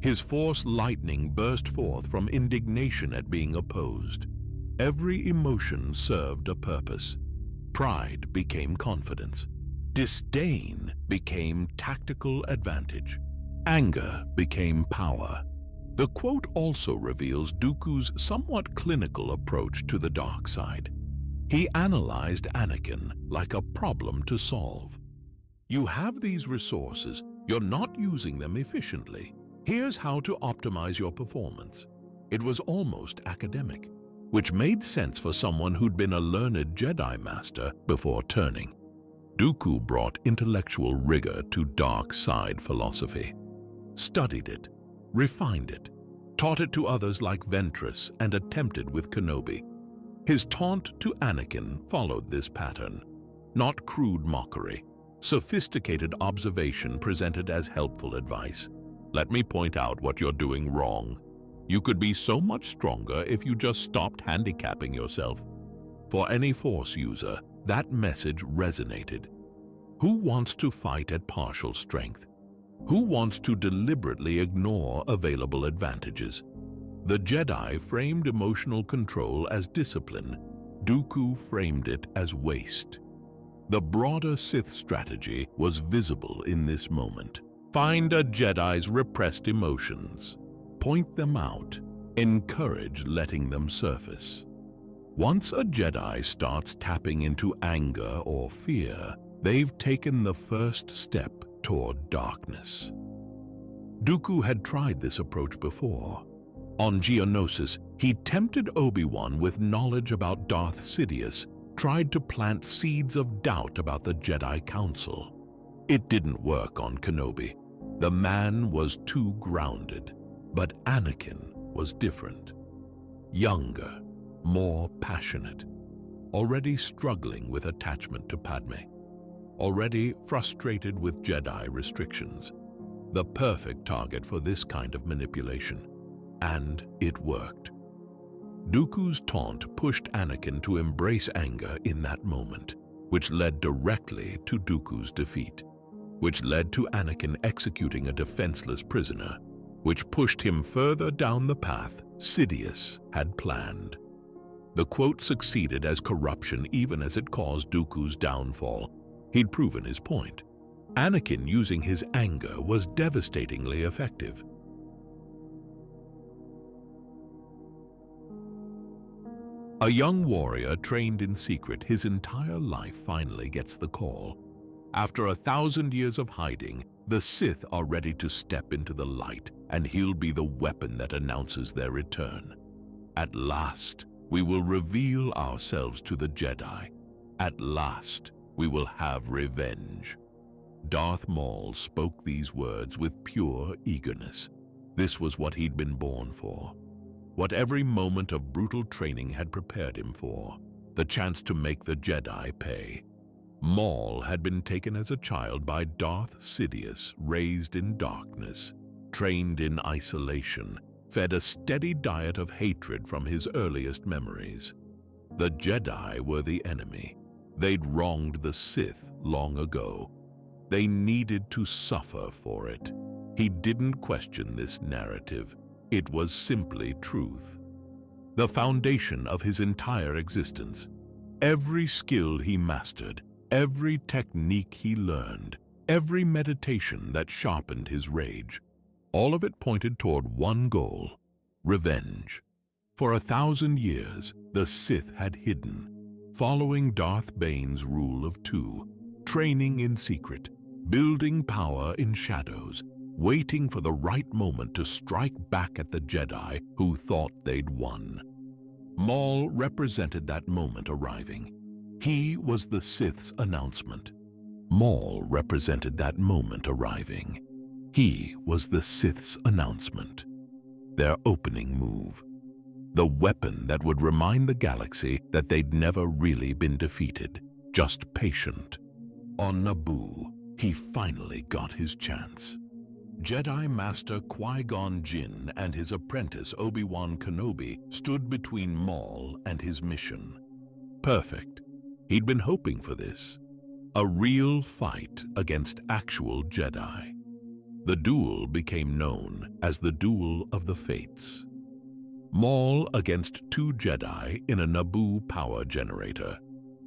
His Force lightning burst forth from indignation at being opposed. Every emotion served a purpose. Pride became confidence. Disdain became tactical advantage. Anger became power. The quote also reveals Dooku's somewhat clinical approach to the dark side. He analyzed Anakin like a problem to solve. You have these resources, you're not using them efficiently. Here's how to optimize your performance. It was almost academic, which made sense for someone who'd been a learned Jedi Master before turning. Dooku brought intellectual rigor to dark side philosophy, studied it, refined it, taught it to others like Ventress, and attempted with Kenobi. His taunt to Anakin followed this pattern. Not crude mockery, sophisticated observation presented as helpful advice. Let me point out what you're doing wrong. You could be so much stronger if you just stopped handicapping yourself. For any Force user, that message resonated. Who wants to fight at partial strength? Who wants to deliberately ignore available advantages? The Jedi framed emotional control as discipline. Dooku framed it as waste. The broader Sith strategy was visible in this moment. Find a Jedi's repressed emotions. Point them out. Encourage letting them surface. Once a Jedi starts tapping into anger or fear, they've taken the first step toward darkness. Dooku had tried this approach before. On Geonosis, he tempted Obi-Wan with knowledge about Darth Sidious, tried to plant seeds of doubt about the Jedi Council. It didn't work on Kenobi. The man was too grounded, but Anakin was different. Younger, more passionate, already struggling with attachment to Padme, already frustrated with Jedi restrictions. The perfect target for this kind of manipulation. And it worked. Dooku's taunt pushed Anakin to embrace anger in that moment, which led directly to Dooku's defeat, which led to Anakin executing a defenseless prisoner, which pushed him further down the path Sidious had planned. The quote succeeded as corruption even as it caused Dooku's downfall. He'd proven his point. Anakin using his anger was devastatingly effective. A young warrior trained in secret his entire life finally gets the call. After 1,000 years of hiding, the Sith are ready to step into the light, and he'll be the weapon that announces their return. At last, we will reveal ourselves to the Jedi. At last, we will have revenge. Darth Maul spoke these words with pure eagerness. This was what he'd been born for. What every moment of brutal training had prepared him for, the chance to make the Jedi pay. Maul had been taken as a child by Darth Sidious, raised in darkness, trained in isolation, fed a steady diet of hatred from his earliest memories. The Jedi were the enemy. They'd wronged the Sith long ago. They needed to suffer for it. He didn't question this narrative. It was simply truth. The foundation of his entire existence. Every skill he mastered, every technique he learned, every meditation that sharpened his rage, all of it pointed toward one goal: revenge. For 1,000 years, the Sith had hidden, following Darth Bane's rule of two, training in secret, building power in shadows, waiting for the right moment to strike back at the Jedi who thought they'd won. Maul represented that moment arriving. He was the Sith's announcement. Maul represented that moment arriving. He was the Sith's announcement. Their opening move. The weapon that would remind the galaxy that they'd never really been defeated, just patient. On Naboo, he finally got his chance. Jedi Master Qui-Gon Jinn and his apprentice Obi-Wan Kenobi stood between Maul and his mission. Perfect. He'd been hoping for this. A real fight against actual Jedi. The duel became known as the Duel of the Fates. Maul against two Jedi in a Naboo power generator,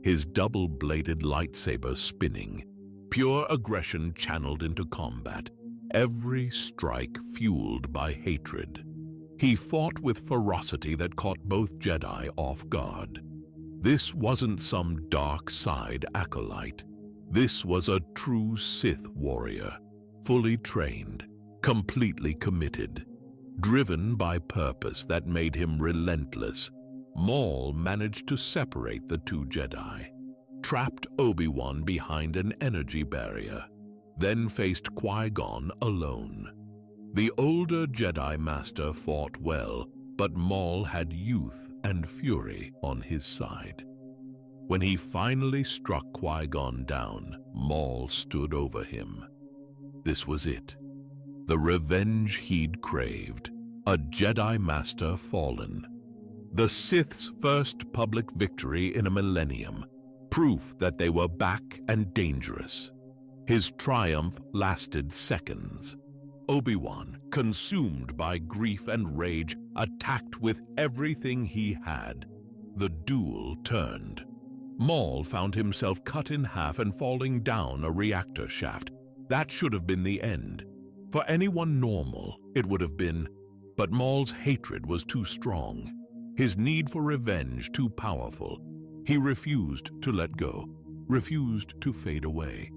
his double-bladed lightsaber spinning, pure aggression channeled into combat, every strike fueled by hatred. He fought with ferocity that caught both Jedi off guard. This wasn't some dark side acolyte. This was a true Sith warrior, fully trained, completely committed, driven by purpose that made him relentless. Maul managed to separate the two Jedi, trapped Obi-Wan behind an energy barrier, then faced Qui-Gon alone. The older Jedi Master fought well, but Maul had youth and fury on his side. When he finally struck Qui-Gon down, Maul stood over him. This was it. The revenge he'd craved. A Jedi Master fallen. The Sith's first public victory in a millennium. Proof that they were back and dangerous. His triumph lasted seconds. Obi-Wan, consumed by grief and rage, attacked with everything he had. The duel turned. Maul found himself cut in half and falling down a reactor shaft. That should have been the end. For anyone normal, it would have been, but Maul's hatred was too strong. His need for revenge too powerful. He refused to let go, refused to fade away.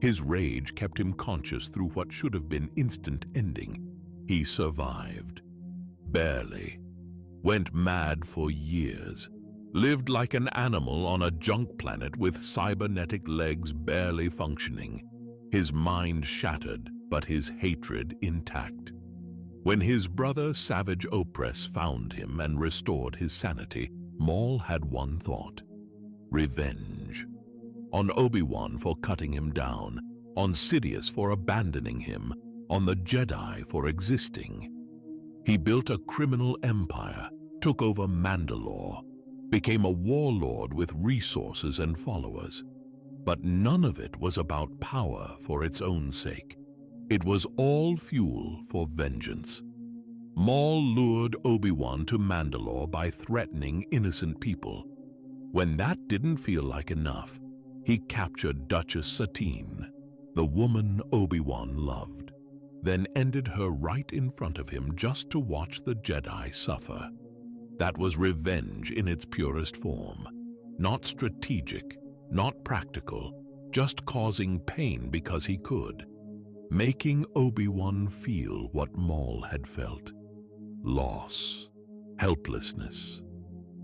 His rage kept him conscious through what should have been instant ending. He survived. Barely. Went mad for years. Lived like an animal on a junk planet with cybernetic legs barely functioning. His mind shattered, but his hatred intact. When his brother Savage Opress found him and restored his sanity, Maul had one thought: revenge. On Obi-Wan for cutting him down, on Sidious for abandoning him, on the Jedi for existing. He built a criminal empire, took over Mandalore, became a warlord with resources and followers. But none of it was about power for its own sake. It was all fuel for vengeance. Maul lured Obi-Wan to Mandalore by threatening innocent people. When that didn't feel like enough, he captured Duchess Satine, the woman Obi-Wan loved, then ended her right in front of him just to watch the Jedi suffer. That was revenge in its purest form. Not strategic, not practical, just causing pain because he could. Making Obi-Wan feel what Maul had felt. Loss, helplessness,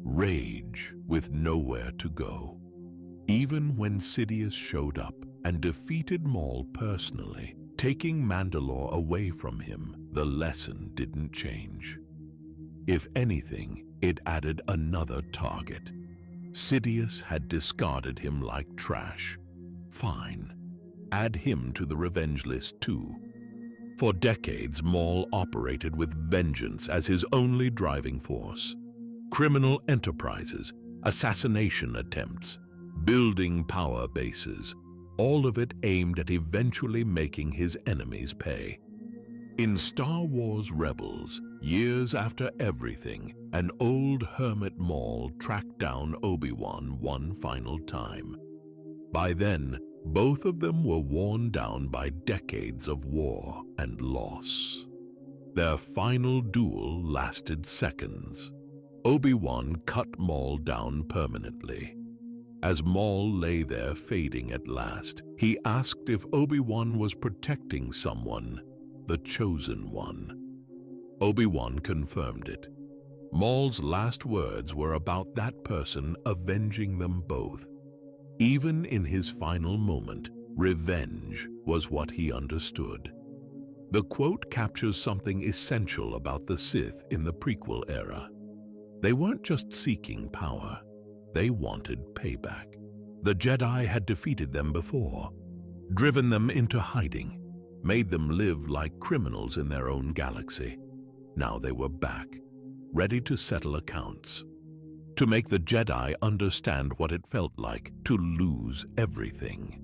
rage with nowhere to go. Even when Sidious showed up and defeated Maul personally, taking Mandalore away from him, the lesson didn't change. If anything, it added another target. Sidious had discarded him like trash. Fine. Add him to the revenge list too. For decades, Maul operated with vengeance as his only driving force. Criminal enterprises, assassination attempts, building power bases, all of it aimed at eventually making his enemies pay. In Star Wars Rebels, years after everything, an old hermit Maul tracked down Obi-Wan one final time. By then, both of them were worn down by decades of war and loss. Their final duel lasted seconds. Obi-Wan cut Maul down permanently. As Maul lay there fading at last, he asked if Obi-Wan was protecting someone, the Chosen One. Obi-Wan confirmed it. Maul's last words were about that person avenging them both. Even in his final moment, revenge was what he understood. The quote captures something essential about the Sith in the prequel era. They weren't just seeking power, they wanted payback. The Jedi had defeated them before, driven them into hiding, made them live like criminals in their own galaxy. Now they were back, ready to settle accounts. To make the Jedi understand what it felt like to lose everything.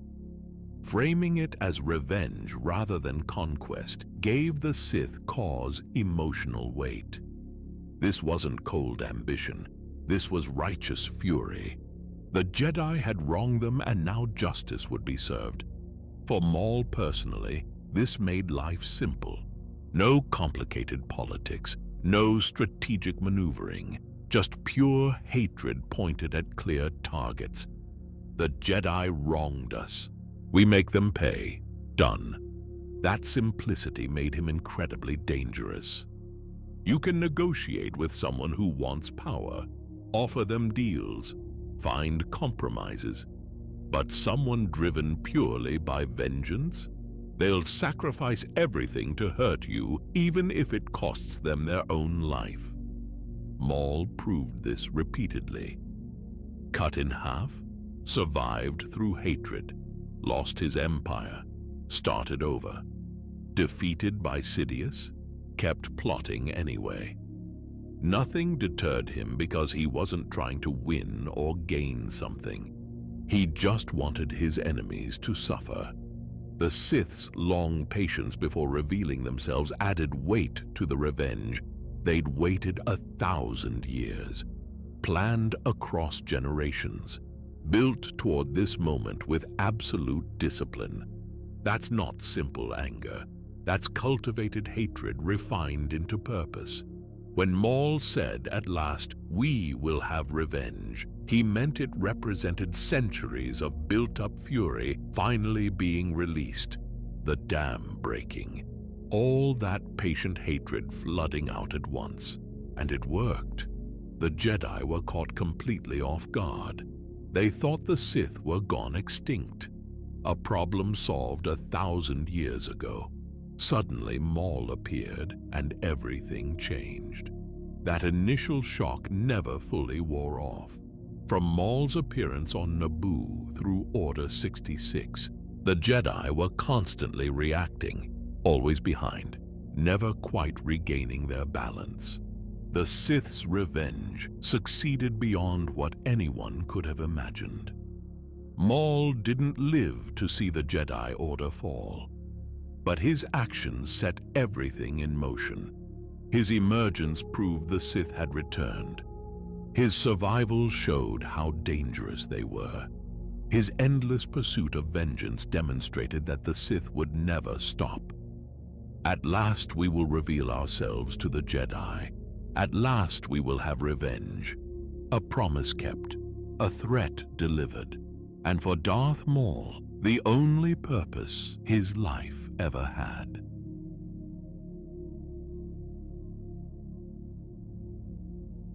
Framing it as revenge rather than conquest gave the Sith cause emotional weight. This wasn't cold ambition. This was righteous fury. The Jedi had wronged them and now justice would be served. For Maul personally, this made life simple. No complicated politics, no strategic maneuvering. Just pure hatred pointed at clear targets. The Jedi wronged us. We make them pay. Done. That simplicity made him incredibly dangerous. You can negotiate with someone who wants power, offer them deals, find compromises. But someone driven purely by vengeance? They'll sacrifice everything to hurt you, even if it costs them their own life. Maul proved this repeatedly. Cut in half, survived through hatred, lost his empire, started over. Defeated by Sidious, kept plotting anyway. Nothing deterred him because he wasn't trying to win or gain something. He just wanted his enemies to suffer. The Sith's long patience before revealing themselves added weight to the revenge. They'd waited 1,000 years, planned across generations, built toward this moment with absolute discipline. That's not simple anger. That's cultivated hatred refined into purpose. When Maul said at last, "We will have revenge," he meant it represented centuries of built-up fury finally being released, the dam breaking. All that patient hatred flooding out at once. And it worked. The Jedi were caught completely off guard. They thought the Sith were gone extinct. A problem solved 1,000 years ago. Suddenly Maul appeared and everything changed. That initial shock never fully wore off. From Maul's appearance on Naboo through Order 66, the Jedi were constantly reacting, always behind, never quite regaining their balance. The Sith's revenge succeeded beyond what anyone could have imagined. Maul didn't live to see the Jedi Order fall, but his actions set everything in motion. His emergence proved the Sith had returned. His survival showed how dangerous they were. His endless pursuit of vengeance demonstrated that the Sith would never stop. At last we will reveal ourselves to the Jedi. At last we will have revenge. A promise kept, a threat delivered, and for Darth Maul, the only purpose his life ever had.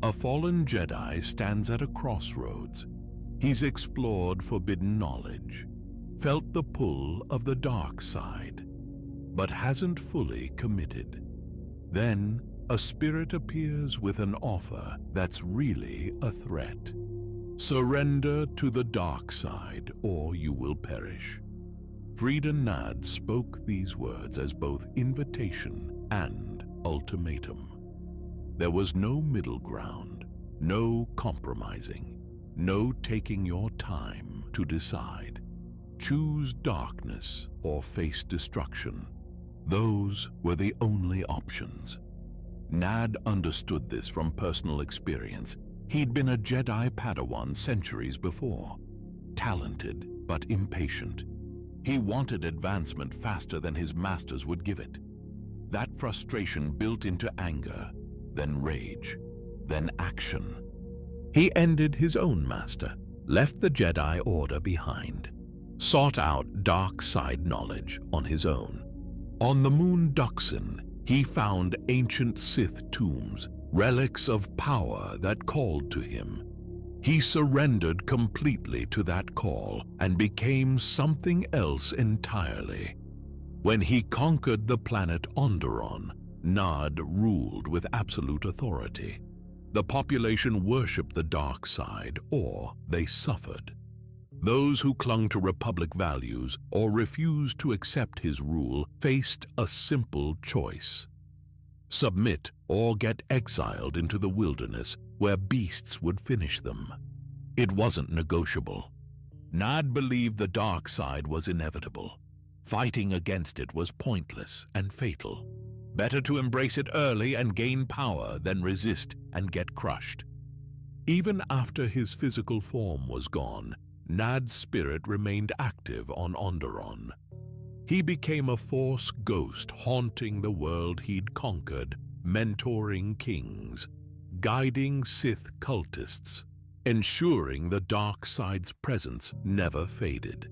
A fallen Jedi stands at a crossroads. He's explored forbidden knowledge, felt the pull of the dark side, but hasn't fully committed. Then, a spirit appears with an offer that's really a threat. Surrender to the dark side, or you will perish. Freedon Nadd spoke these words as both invitation and ultimatum. There was no middle ground, no compromising, no taking your time to decide. Choose darkness or face destruction. Those were the only options. Nadd understood this from personal experience. He'd been a Jedi Padawan centuries before. Talented, but impatient. He wanted advancement faster than his masters would give it. That frustration built into anger, then rage, then action. He ended his own master, left the Jedi Order behind, sought out dark side knowledge on his own. On the moon Duxon, he found ancient Sith tombs, relics of power that called to him. He surrendered completely to that call and became something else entirely. When he conquered the planet Onderon, Nadd ruled with absolute authority. The population worshipped the dark side, or they suffered. Those who clung to Republic values or refused to accept his rule faced a simple choice: submit or get exiled into the wilderness where beasts would finish them. It wasn't negotiable. Nadd believed the dark side was inevitable. Fighting against it was pointless and fatal. Better to embrace it early and gain power than resist and get crushed. Even after his physical form was gone, Nadd's spirit remained active on Onderon. He became a Force ghost haunting the world he'd conquered, mentoring kings, guiding Sith cultists, ensuring the dark side's presence never faded.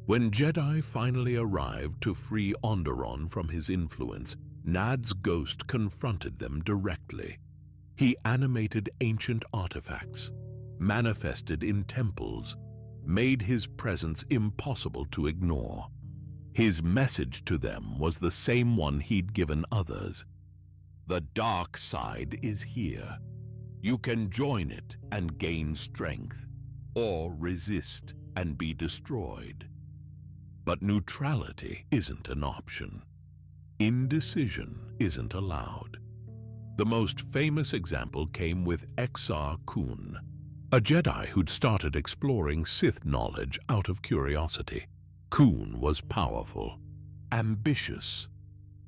When Jedi finally arrived to free Onderon from his influence, Nadd's ghost confronted them directly. He animated ancient artifacts, manifested in temples, made his presence impossible to ignore. His message to them was the same one he'd given others. The dark side is here. You can join it and gain strength, or resist and be destroyed. But neutrality isn't an option. Indecision isn't allowed. The most famous example came with Exar Kun, a Jedi who'd started exploring Sith knowledge out of curiosity. Kun was powerful, ambitious,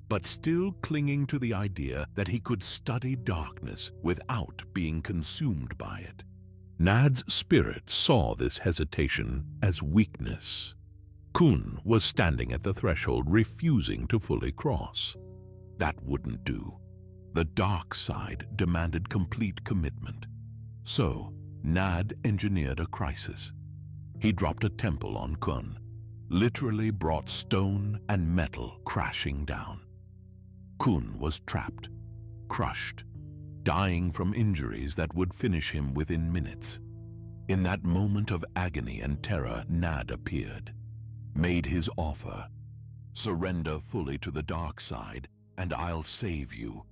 but still clinging to the idea that he could study darkness without being consumed by it. Nadd's spirit saw this hesitation as weakness. Kun was standing at the threshold, refusing to fully cross. That wouldn't do. The dark side demanded complete commitment. So, Nadd engineered a crisis. He dropped a temple on Kun, literally brought stone and metal crashing down. Kun was trapped, crushed, dying from injuries that would finish him within minutes. In that moment of agony and terror, Nadd appeared, made his offer. Surrender fully to the dark side, and I'll save you.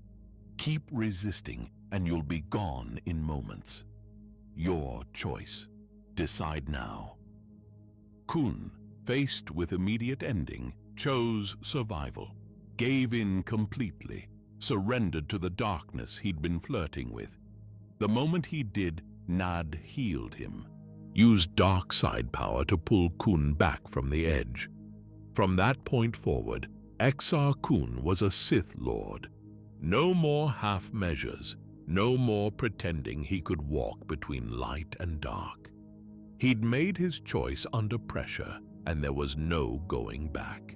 Keep resisting, and you'll be gone in moments. Your choice. Decide now. Kun, faced with immediate ending, chose survival, gave in completely, surrendered to the darkness he'd been flirting with. The moment he did, Nadd healed him, used dark side power to pull Kun back from the edge. From that point forward, Exar Kun was a Sith Lord. No more half measures, no more pretending he could walk between light and dark. He'd made his choice under pressure, and there was no going back.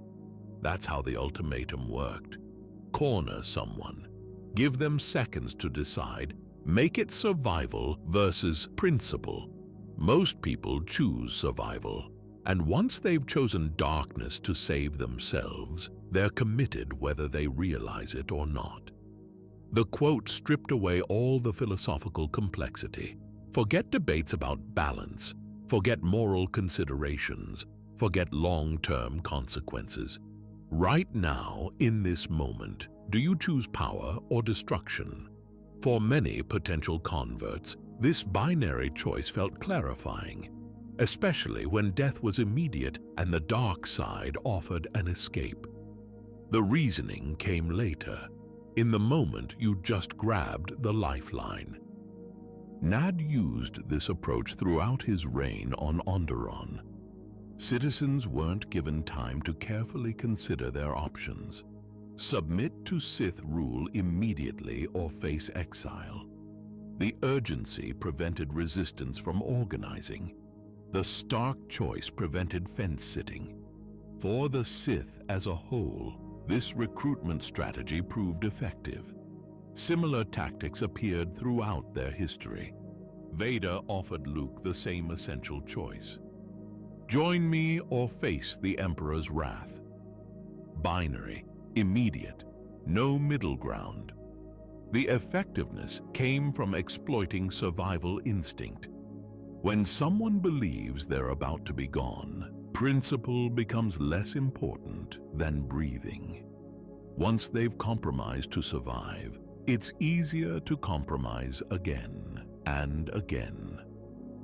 That's how the ultimatum worked. Corner someone, give them seconds to decide, make it survival versus principle. Most people choose survival, and once they've chosen darkness to save themselves, they're committed whether they realize it or not. The quote stripped away all the philosophical complexity. Forget debates about balance, forget moral considerations, forget long-term consequences. Right now, in this moment, do you choose power or destruction? For many potential converts, this binary choice felt clarifying, especially when death was immediate and the dark side offered an escape. The reasoning came later. In the moment, you just grabbed the lifeline. Nadd used this approach throughout his reign on Onderon. Citizens weren't given time to carefully consider their options. Submit to Sith rule immediately or face exile. The urgency prevented resistance from organizing. The stark choice prevented fence-sitting. For the Sith as a whole, this recruitment strategy proved effective. Similar tactics appeared throughout their history. Vader offered Luke the same essential choice. Join me or face the Emperor's wrath. Binary, immediate, no middle ground. The effectiveness came from exploiting survival instinct. When someone believes they're about to be gone, principle becomes less important than breathing. Once they've compromised to survive, it's easier to compromise again and again,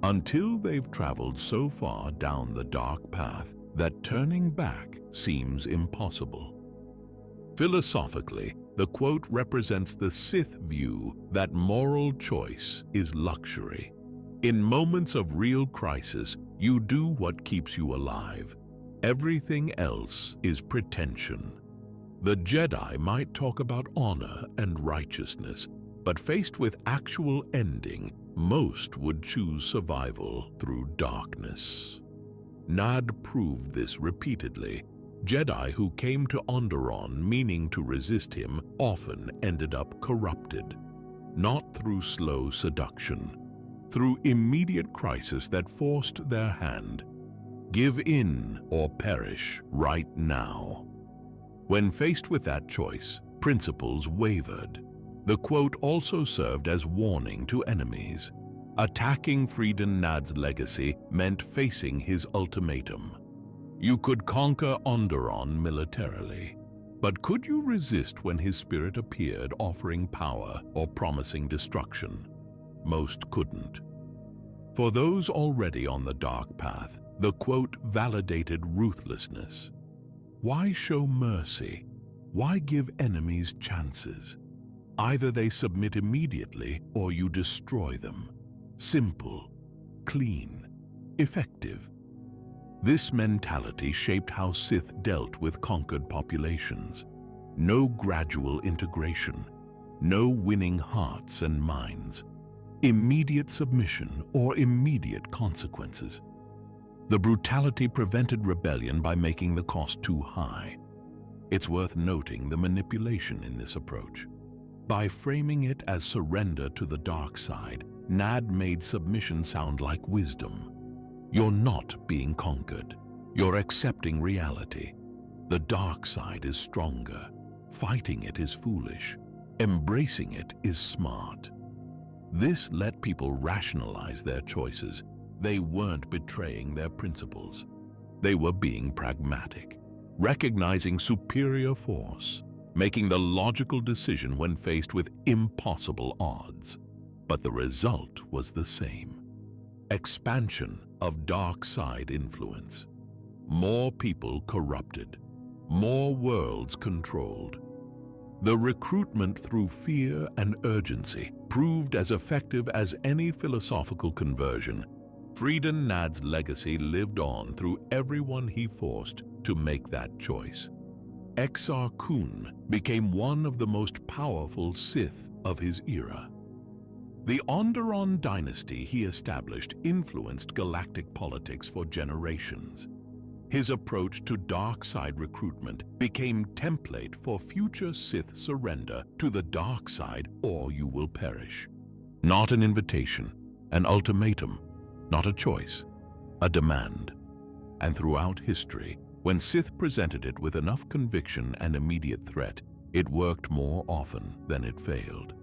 until they've traveled so far down the dark path that turning back seems impossible. Philosophically, the quote represents the Sith view that moral choice is luxury. In moments of real crisis, you do what keeps you alive. Everything else is pretension. The Jedi might talk about honor and righteousness, but faced with actual ending, most would choose survival through darkness. Nadd proved this repeatedly. Jedi who came to Onderon meaning to resist him often ended up corrupted, not through slow seduction, through immediate crisis that forced their hand. Give in or perish right now. When faced with that choice, principles wavered. The quote also served as warning to enemies. Attacking Freedon Nadd's legacy meant facing his ultimatum. You could conquer Onderon militarily, but could you resist when his spirit appeared offering power or promising destruction? Most couldn't. For those already on the dark path, the quote validated ruthlessness. Why show mercy? Why give enemies chances? Either they submit immediately or you destroy them. Simple, clean, effective. This mentality shaped how Sith dealt with conquered populations. No gradual integration, no winning hearts and minds. Immediate submission or immediate consequences. The brutality prevented rebellion by making the cost too high. It's worth noting the manipulation in this approach. By framing it as surrender to the dark side, Nadd made submission sound like wisdom. You're not being conquered. You're accepting reality. The dark side is stronger. Fighting it is foolish. Embracing it is smart. This let people rationalize their choices. They weren't betraying their principles. They were being pragmatic, recognizing superior force, making the logical decision when faced with impossible odds. But the result was the same. Expansion of dark side influence. More people corrupted. More worlds controlled. The recruitment through fear and urgency proved as effective as any philosophical conversion. Freedon Nadd's legacy lived on through everyone he forced to make that choice. Exar Kun became one of the most powerful Sith of his era. The Onderon dynasty he established influenced galactic politics for generations. His approach to dark side recruitment became template for future Sith surrender to the dark side or you will perish. Not an invitation, an ultimatum, not a choice, a demand. And throughout history, when Sith presented it with enough conviction and immediate threat, it worked more often than it failed.